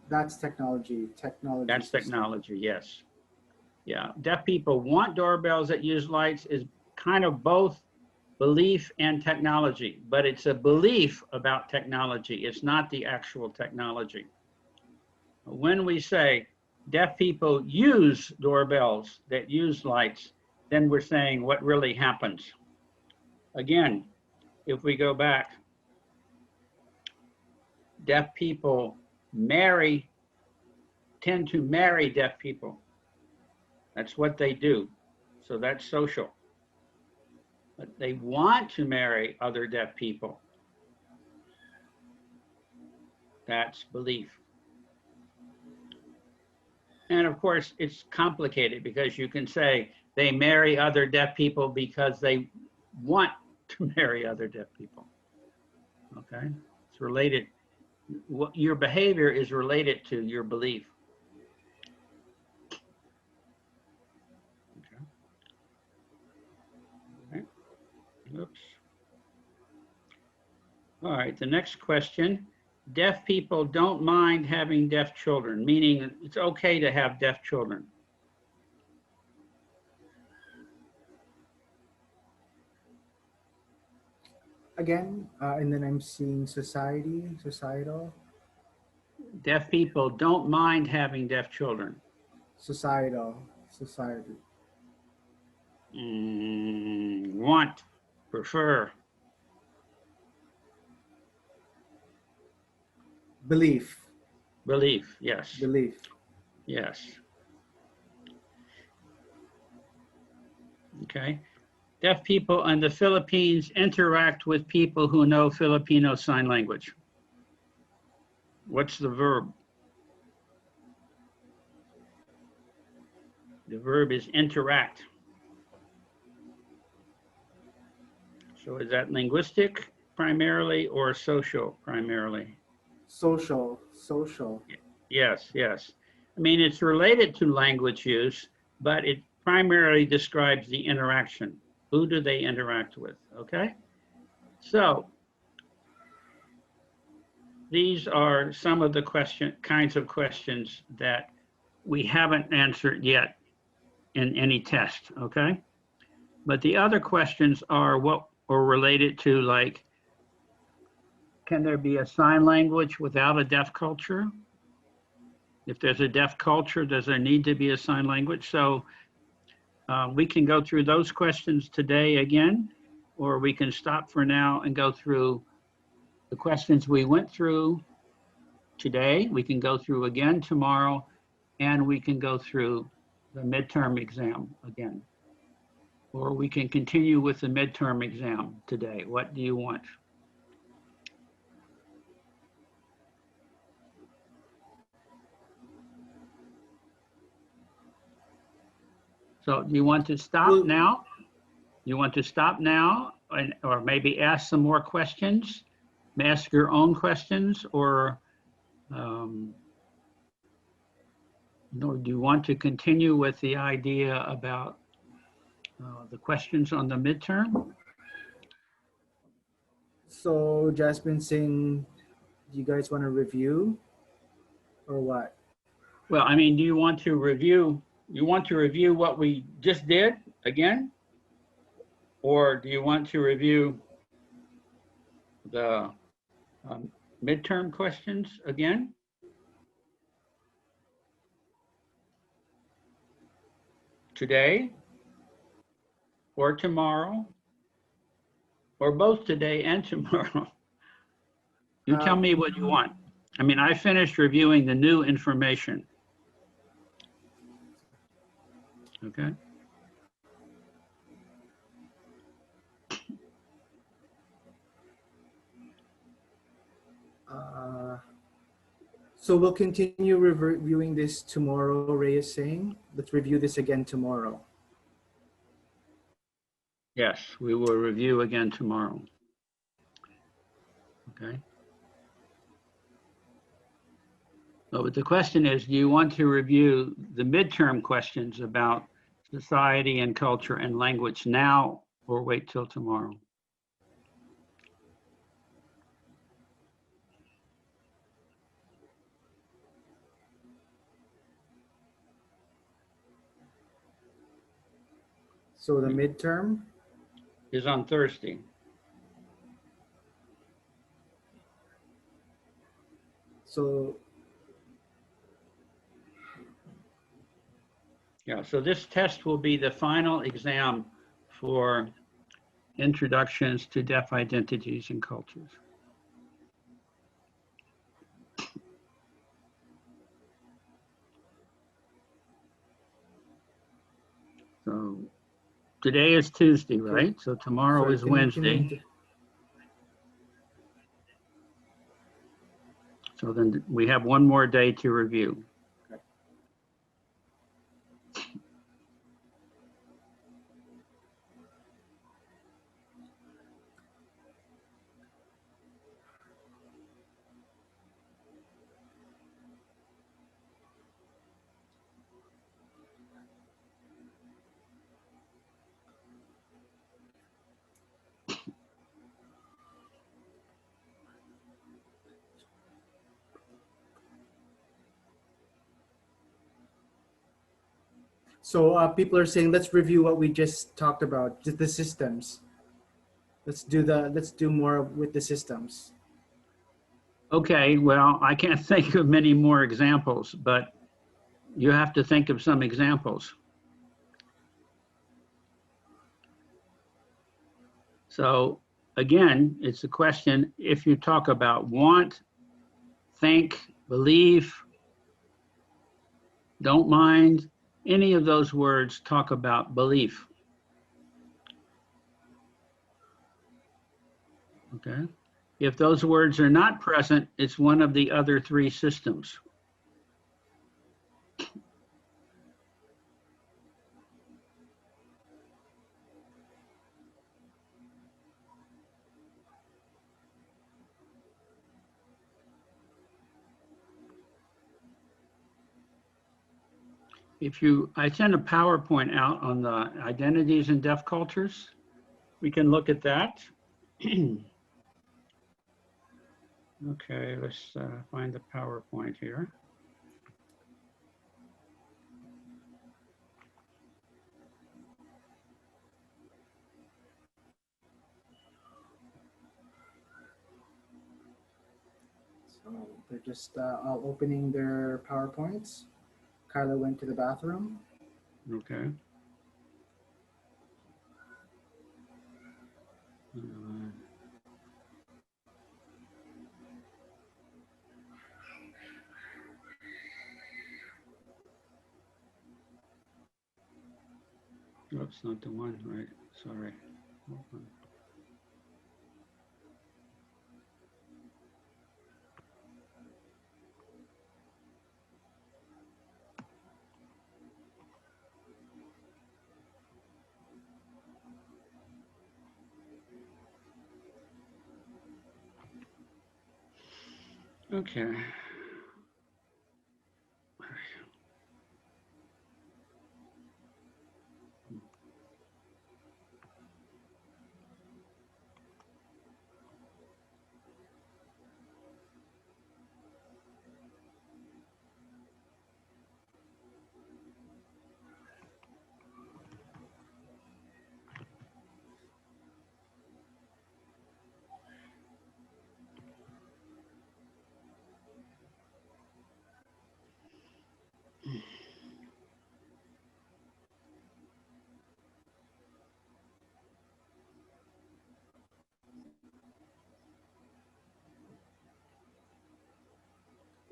That's technology. Technology. That's technology, yes. Yeah. Deaf people want doorbells that use lights is kind of both belief and technology, but it's a belief about technology. It's not the actual technology. When we say deaf people use doorbells that use lights, then we're saying what really happens. Again, if we go back, deaf people tend to marry deaf people. That's what they do. So that's social. But they want to marry other deaf people. That's belief. And of course, it's complicated because you can say they marry other deaf people because they want to marry other deaf people. Okay? It's related. What your behavior is related to your belief. Okay. Okay. Oops. All right, the next question. Deaf people don't mind having deaf children, meaning it's okay to have deaf children. Again, and then I'm seeing society, societal. Deaf people don't mind having deaf children. Societal, society. Want, prefer. Belief. Belief, yes. Belief. Yes. Okay. Deaf people in the Philippines interact with people who know Filipino Sign Language. What's the verb? The verb is interact. So is that linguistic primarily or social primarily? Social, social. Yes, yes. I mean, it's related to language use, but it primarily describes the interaction. Who do they interact with? Okay. So these are some of the kinds of questions that we haven't answered yet in any test, okay? But the other questions are what are related to, like, can there be a sign language without a deaf culture? If there's a deaf culture, does there need to be a sign language? So we can go through those questions today again, or we can stop for now and go through the questions we went through today. We can go through again tomorrow, and we can go through the midterm exam again. Or we can continue with the midterm exam today. What do you want? So do you want to stop now? You want to stop now or maybe ask some more questions? Ask your own questions or do you want to continue with the idea about the questions on the midterm? So Jasmine saying, do you guys want to review or what? Well, I mean, do you want to review? You want to review what we just did again? Or do you want to review the midterm questions again? Today or tomorrow or both today and tomorrow? You tell me what you want. I mean, I finished reviewing the new information. Okay. So we'll continue reviewing this tomorrow, Ray is saying. Let's review this again tomorrow. Yes, we will review again tomorrow. Okay. So the question is, do you want to review the midterm questions about society and culture and language now or wait till tomorrow? So the midterm? Is on Thursday. So Yeah, so this test will be the final exam for introductions to deaf identities and cultures. So today is Tuesday, right? So tomorrow sorry, is Wednesday. So then we have one more day to review. So people are saying, let's review what we just talked about, just the systems. Let's do more with the systems. Okay, well, I can't think of many more examples, but you have to think of some examples. So again, it's a question, if you talk about want, think, believe, don't mind, any of those words talk about belief. Okay. If those words are not present, it's one of the other three systems. I sent a PowerPoint out on the identities in deaf cultures. We can look at that. Okay, let's find the PowerPoint here. So they're just all opening their PowerPoints. Kyla went to the bathroom. Okay. Oops, not the one, right? Sorry. Hold on. Okay.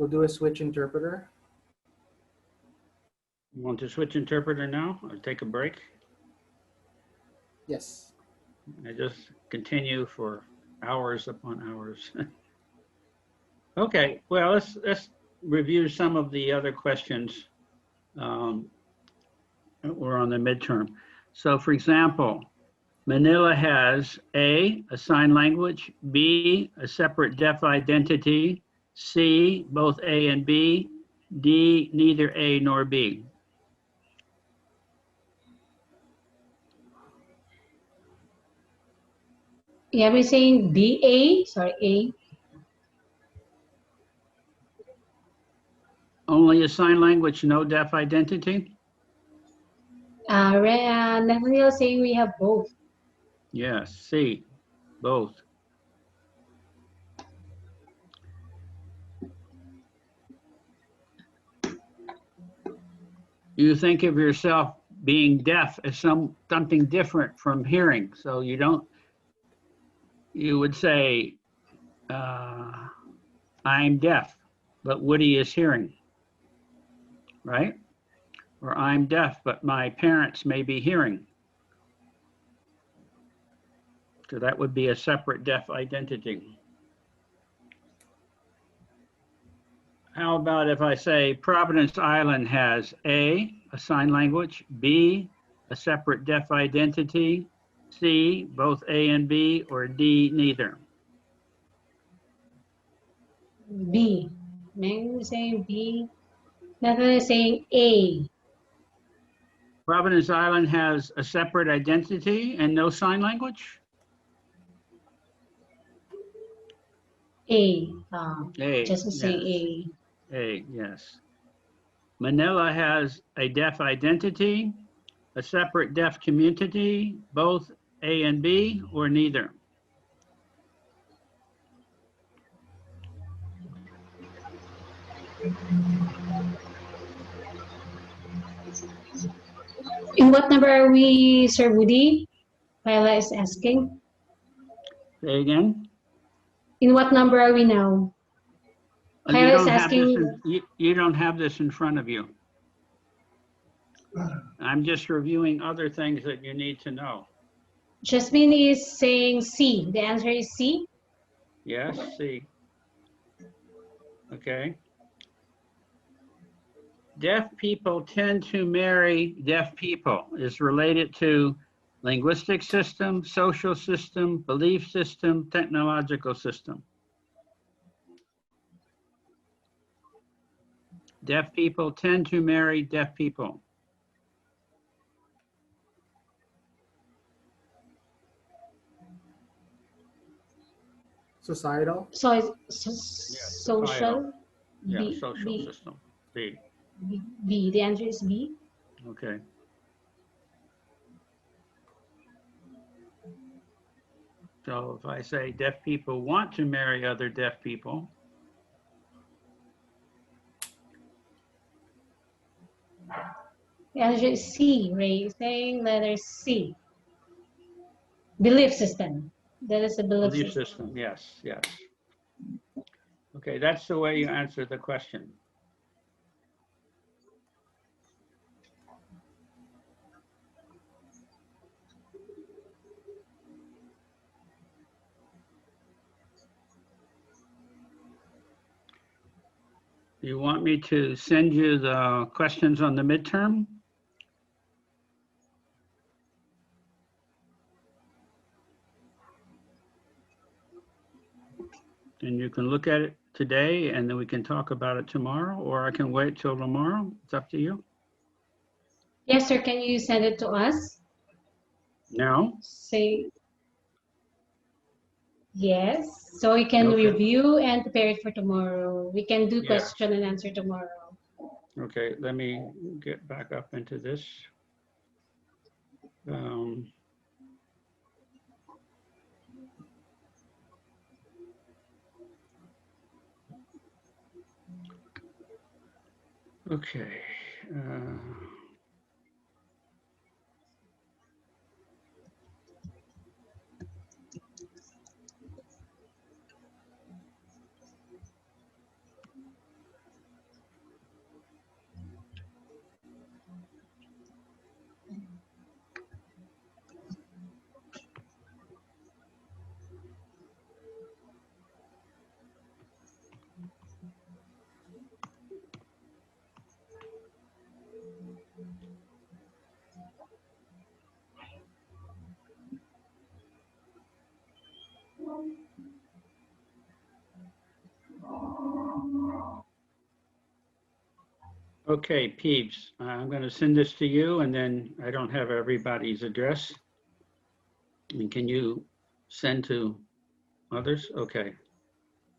We'll do a switch interpreter. You want to switch interpreter now or take a break? Yes. I just continue for hours upon hours. Okay, well, let's review some of the other questions that were on the midterm. So for example, Manila has A, a sign language, B, a separate deaf identity, C, both A and B, D, neither A nor B. Yeah, we're saying BA, sorry, A. Only a sign language, no deaf identity? Nathaniel saying we have both. Yes, C, both. You think of yourself being deaf as something different from hearing. So you would say, I'm deaf, but Woody is hearing, right? Or I'm deaf, but my parents may be hearing. So that would be a separate deaf identity. How about if I say Providence Island has A, a sign language, B, a separate deaf identity, C, both A and B, or D, neither? B. Meng is saying B. Nathaniel is saying A. Providence Island has a separate identity and no sign language? A. A, Just saying yes. A. A, yes. Manila has a deaf identity, a separate deaf community, both A and B, or neither? In what number are we, Sir Woody? Paila is asking. Say again? In what number are we now? You Paila is don't have this asking. you don't have this in front of you. I'm just reviewing other things that you need to know. Jasmine is saying C. The answer is C. Yes, C. Okay. Deaf people tend to marry deaf people is related to linguistic system, social system, belief system, technological system. Deaf people tend to marry deaf people. Societal? So it's Societal. social. Yeah, B, social B, system. B. B. The answer is B. Okay. So if I say deaf people want to marry other deaf people, The answer is C. Ray is saying letter C. Belief system. That is a belief belief system. system, yes, yes. Okay, that's the way you answer the question. You want me to send you the questions on the midterm? And you can look at it today and then we can talk about it tomorrow, or I can wait till tomorrow. It's up to you. Yes, sir. Can you send it to us? Now? Say yes. So we can Okay. review and prepare it for tomorrow. We can do Yeah. question and answer tomorrow. Okay, let me get back up into this. Okay. Okay, Peeps, I'm going to send this to you, and then I don't have everybody's address. And can you send to others? Okay.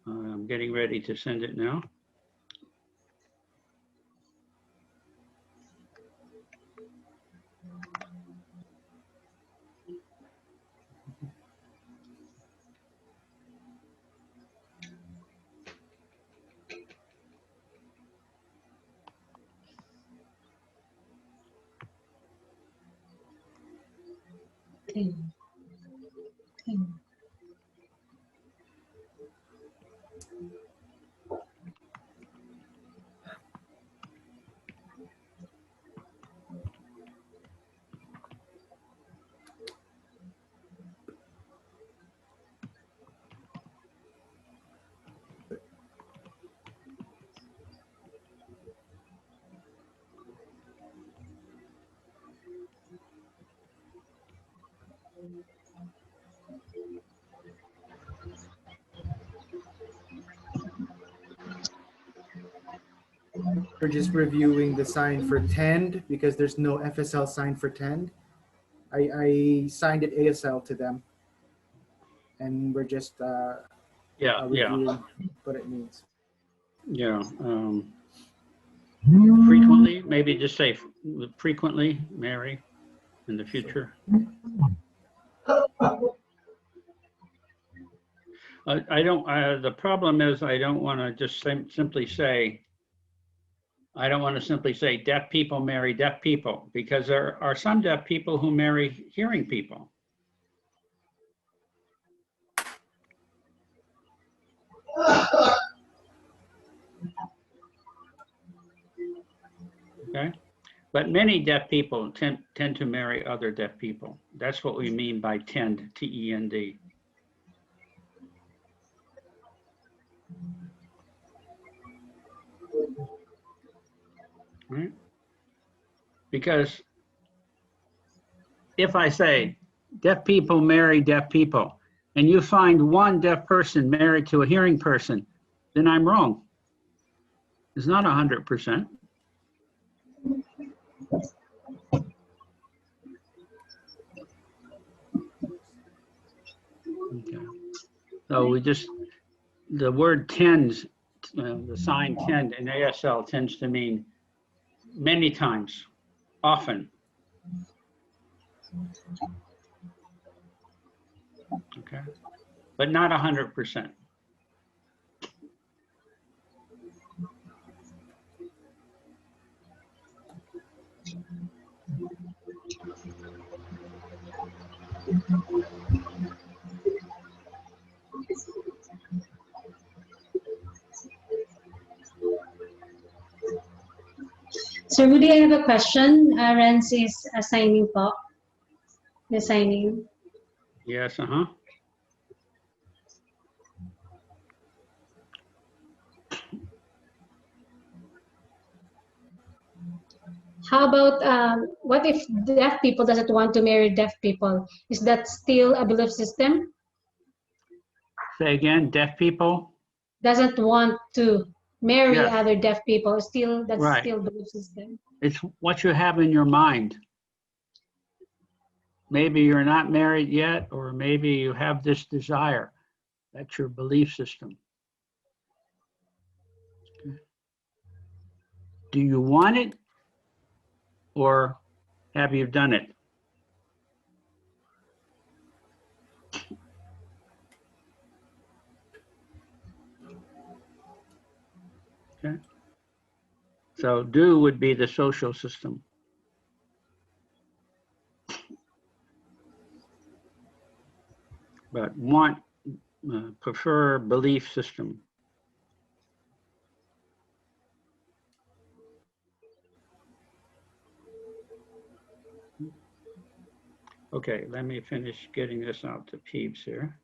I'm getting ready to send it now. We're just reviewing the sign for tend because there's no FSL sign for tend. I signed it ASL to them, and we're just Yeah. reviewing what it means. Yeah. Frequently, maybe just say frequently, Mary, in the future. I don't, the problem is I don't want to just simply say, I don't want to simply say deaf people marry deaf people, because there are some deaf people who marry hearing people. Okay, but many deaf people tend to marry other deaf people. That's what we mean by tend, T-E-N-D. Right? Because if I say deaf people marry deaf people, and you find one deaf person married to a hearing person, then I'm wrong. It's not 100%. Okay. So we just, the word tends, the sign tend in ASL tends to mean many times, often. Okay, but not 100%. So Rudy, I have a question. Renz is assigning po. Assigning. Yes, How about what if deaf people doesn't want to marry deaf people? Is that still a belief system? Say again, deaf people? Doesn't want to marry Yes. other deaf people? Still, that's Right. still belief system. It's what you have in your mind. Maybe you're not married yet, or maybe you have this desire. That's your belief system. Okay. Do you want it, or have you done it? Okay. So do would be the social system. But want, prefer belief system. Okay, let me finish getting this out to Peeps here.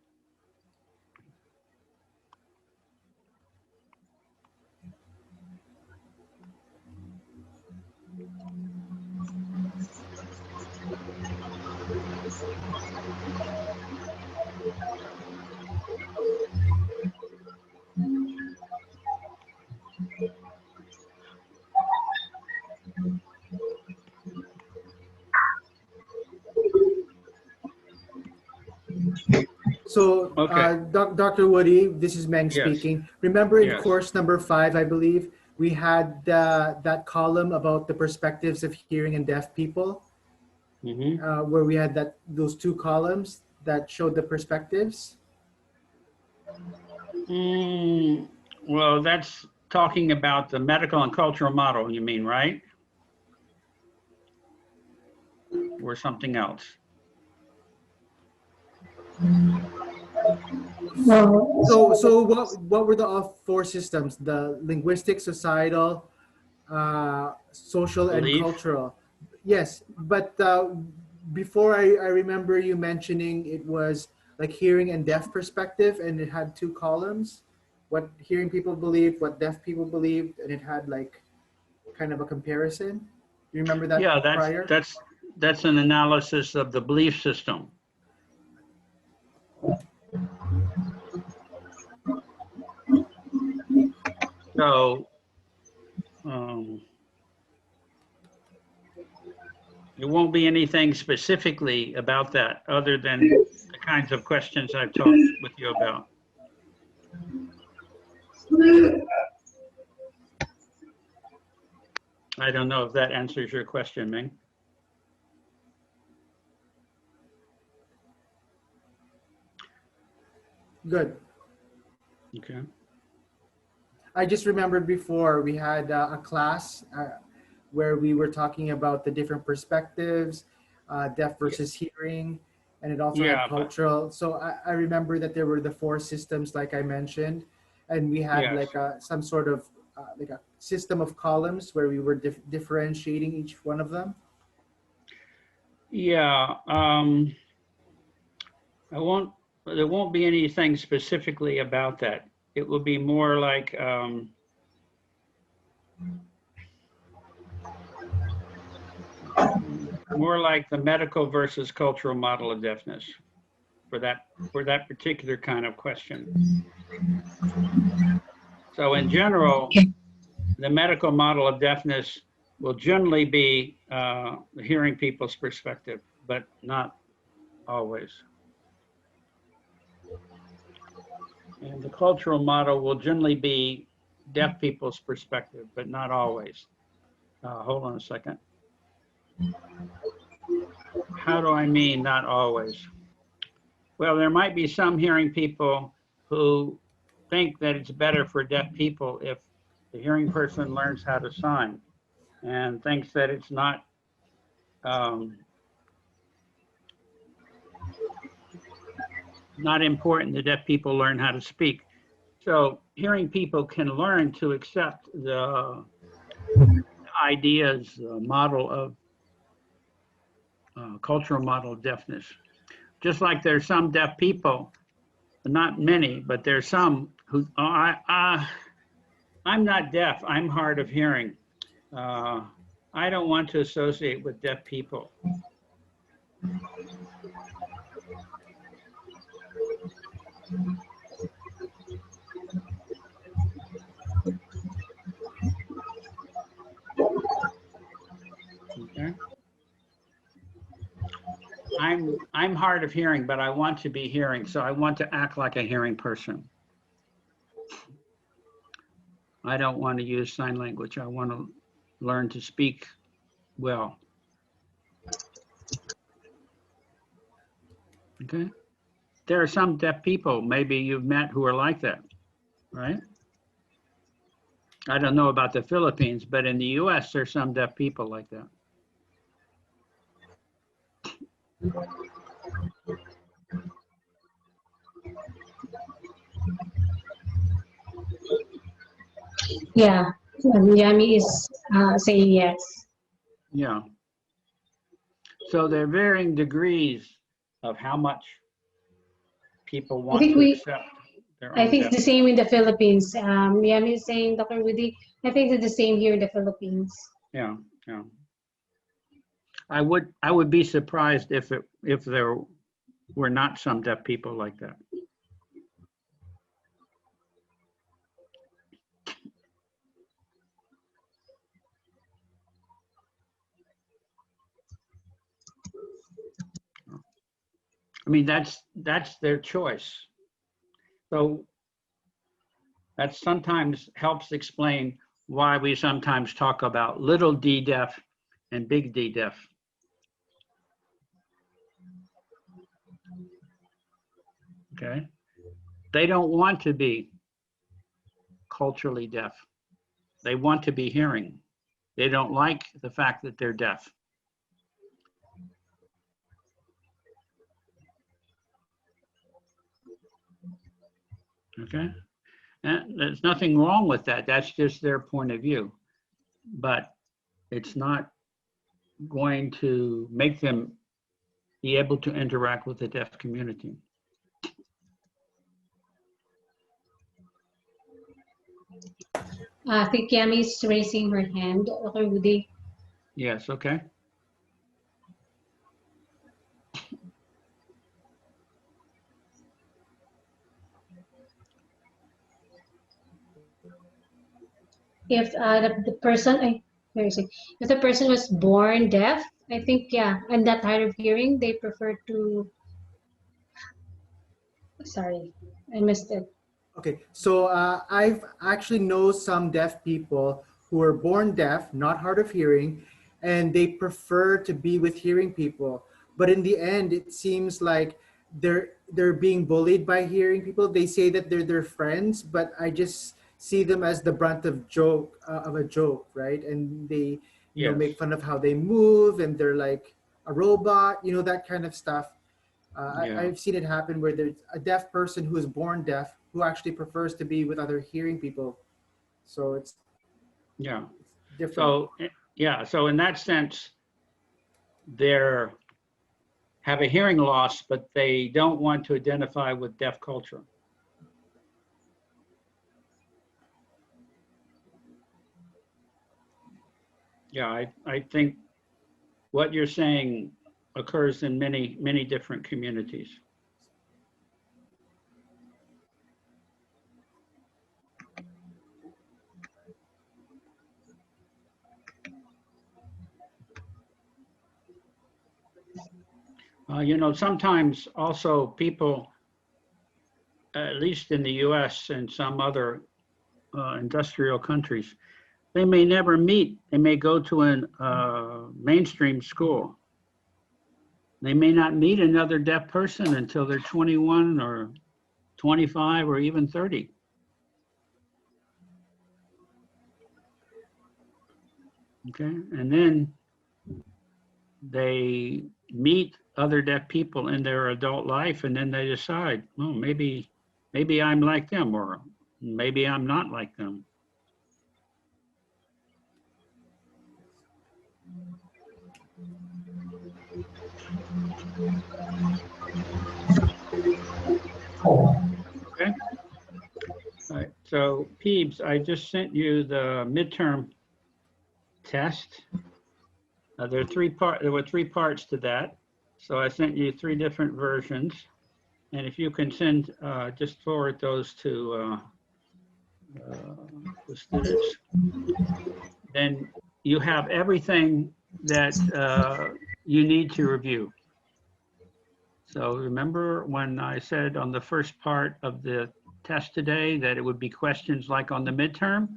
So, Okay. Dr. Woody, this is Meng Yes. speaking. Remember in Yes. course number 5, I believe, we had that column about the perspectives of hearing and deaf people, where we had those 2 columns that showed the perspectives. Well, that's talking about the medical and cultural model, you mean, right? Or something else? So what were the 4 systems? The linguistic, societal, social, and Belief? cultural. Yes, but before I remember you mentioning it was like hearing and deaf perspective, and it had 2 columns. What hearing people believed, what deaf people believed, and it had like kind of a comparison. Do you remember that Yeah, prior? that's an analysis of the belief system. So, there won't be anything specifically about that other than the kinds of questions I've talked with you about. I don't know if that answers your question, Ming. Good. Okay. I just remembered before we had a class where we were talking about the different perspectives, deaf versus hearing, and it also Yeah, had cultural. So I remember that there were the 4 systems, like I mentioned, and we had Yes. like some sort of like a system of columns where we were differentiating each one of them. Yeah, there won't be anything specifically about that. It will be more like, the medical versus cultural model of deafness for that particular kind of question. So in general, the medical model of deafness will generally be the hearing people's perspective, but not always. And the cultural model will generally be deaf people's perspective, but not always. Hold on a second. How do I mean not always? Well, there might be some hearing people who think that it's better for deaf people if the hearing person learns how to sign, and thinks that it's not not important that deaf people learn how to speak. So hearing people can learn to accept the ideas, model of cultural model of deafness. Just like there's some deaf people, not many, but there's some who, I'm not deaf, I'm hard of hearing. I don't want to associate with deaf people. Okay. I'm hard of hearing, but I want to be hearing, so I want to act like a hearing person. I don't want to use sign language. I want to learn to speak well. Okay. There are some deaf people maybe you've met who are like that, right? I don't know about the Philippines, but in the US, there's some deaf people like that. Yeah, Yami is saying yes. Yeah. So there are varying degrees of how much people want to accept their I own think it's the deafness. same in the Philippines. Yami is saying, Dr. Woody, I think it's the same here in the Philippines. Yeah, yeah. I would be surprised if there were not some deaf people like that. I mean, that's their choice. So that sometimes helps explain why we sometimes talk about little d deaf and big D deaf. Okay. They don't want to be culturally deaf. They want to be hearing. They don't like the fact that they're deaf. Okay. And there's nothing wrong with that. That's just their point of view. But it's not going to make them be able to interact with the deaf community. I think Yami's raising her hand. Okay, Woody. Yes, okay. If the person, where is it? If the person was born deaf, I think, yeah, and that hard of hearing, they prefer to, sorry, I missed it. Okay, so I've actually know some deaf people who are born deaf, not hard of hearing, and they prefer to be with hearing people. But in the end, it seems like they're being bullied by hearing people. They say that they're their friends, but I just see them as the brunt of a joke, right? And they, Yes. make fun of how they move, and they're like a robot, that kind of stuff. Yeah. I've seen it happen where there's a deaf person who is born deaf who actually prefers to be with other hearing people. So it's Yeah. different. So, yeah, so in that sense, they're have a hearing loss, but they don't want to identify with deaf culture. Yeah, I think what you're saying occurs in many, many different communities. Sometimes also people, at least in the US and some other industrial countries, they may never meet. They may go to a mainstream school. They may not meet another deaf person until they're 21 or 25 or even 30. Okay, and then they meet other deaf people in their adult life, and then they decide, oh, maybe I'm like them, or maybe I'm not like them. Okay. All right. So, Peebs, I just sent you the midterm test. There were three parts to that. So I sent you three different versions. And if you can send, just forward those to the students, then you have everything that you need to review. So remember when I said on the first part of the test today that it would be questions like on the midterm?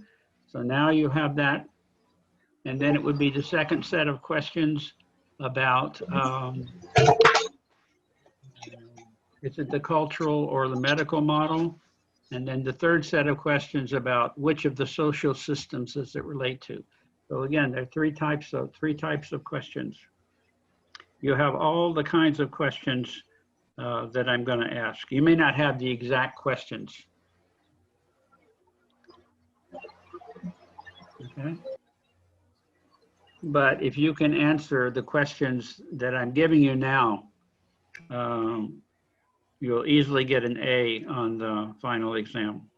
So now you have that. And then it would be the second set of questions about is it the cultural or the medical model? And then the third set of questions about which of the social systems does it relate to? So again, there are three types of questions. You have all the kinds of questions that I'm going to ask. You may not have the exact questions. Okay. But if you can answer the questions that I'm giving you now, you'll easily get an A on the final exam.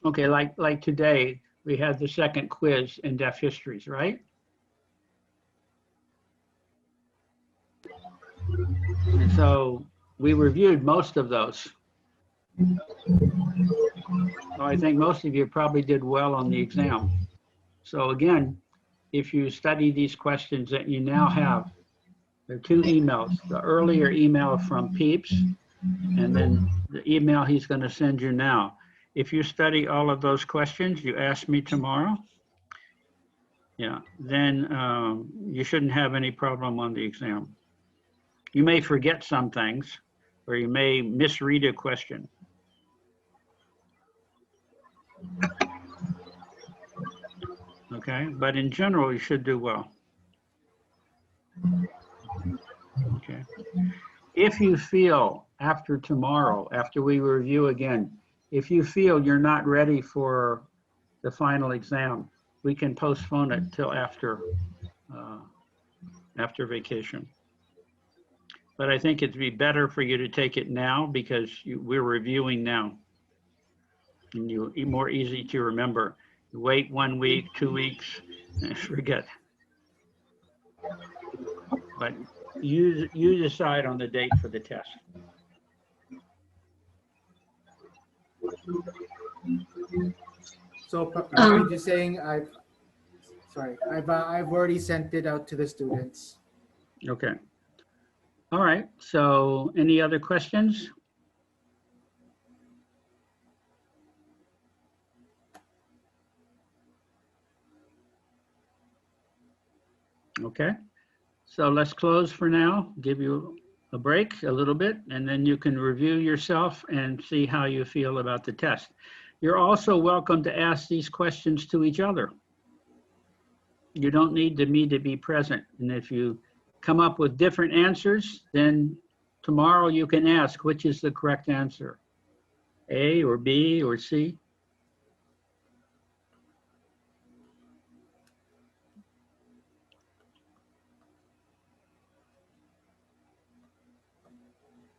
Okay, like today, we had the second quiz in Deaf Histories, right? And so we reviewed most of those. Well, I think most of you probably did well on the exam. So again, if you study these questions that you now have, there are two emails. The earlier email from Peeps, and then the email he's going to send you now. If you study all of those questions you ask me tomorrow, yeah, then you shouldn't have any problem on the exam. You may forget some things, or you may misread a question. Okay, but in general, you should do well. Okay. If you feel after tomorrow, after we review again, if you feel you're not ready for the final exam, we can postpone it till after vacation. But I think it'd be better for you to take it now because we're reviewing now. And you're more easy to remember. You wait 1 week, 2 weeks, and forget. But you decide on the date for the test. So I'm just saying I've already sent it out to the students. Okay. All right. So any other questions? Okay. So let's close for now, give you a break a little bit, and then you can review yourself and see how you feel about the test. You're also welcome to ask these questions to each other. You don't need me to be present. And if you come up with different answers, then tomorrow you can ask which is the correct answer, A or B or C.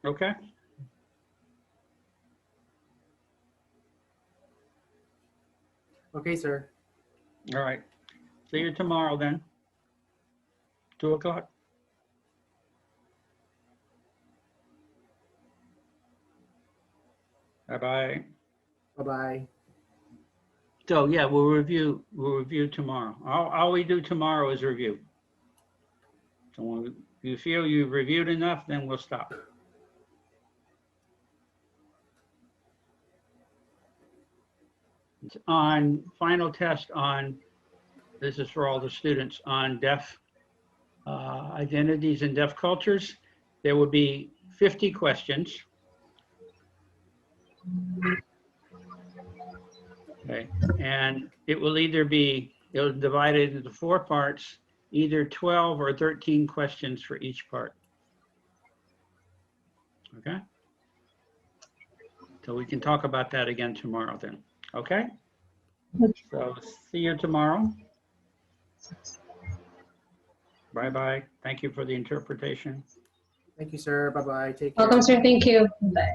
Okay. Okay, sir. All right. See you tomorrow then. 2 o'clock. Bye-bye. Bye-bye. So yeah, we'll review tomorrow. All we do tomorrow is review. So when you feel you've reviewed enough, then we'll stop. It's on final test on, this is for all the students, on deaf identities and deaf cultures. There will be 50 questions. Okay, and it will either be, it'll divide it into 4 parts, either 12 or 13 questions for each part. Okay? So we can talk about that again tomorrow then. Okay? So see you tomorrow. Bye-bye. Thank you for the interpretation. Thank you, sir. Bye-bye. Take care. Welcome, sir. Thank you. Bye.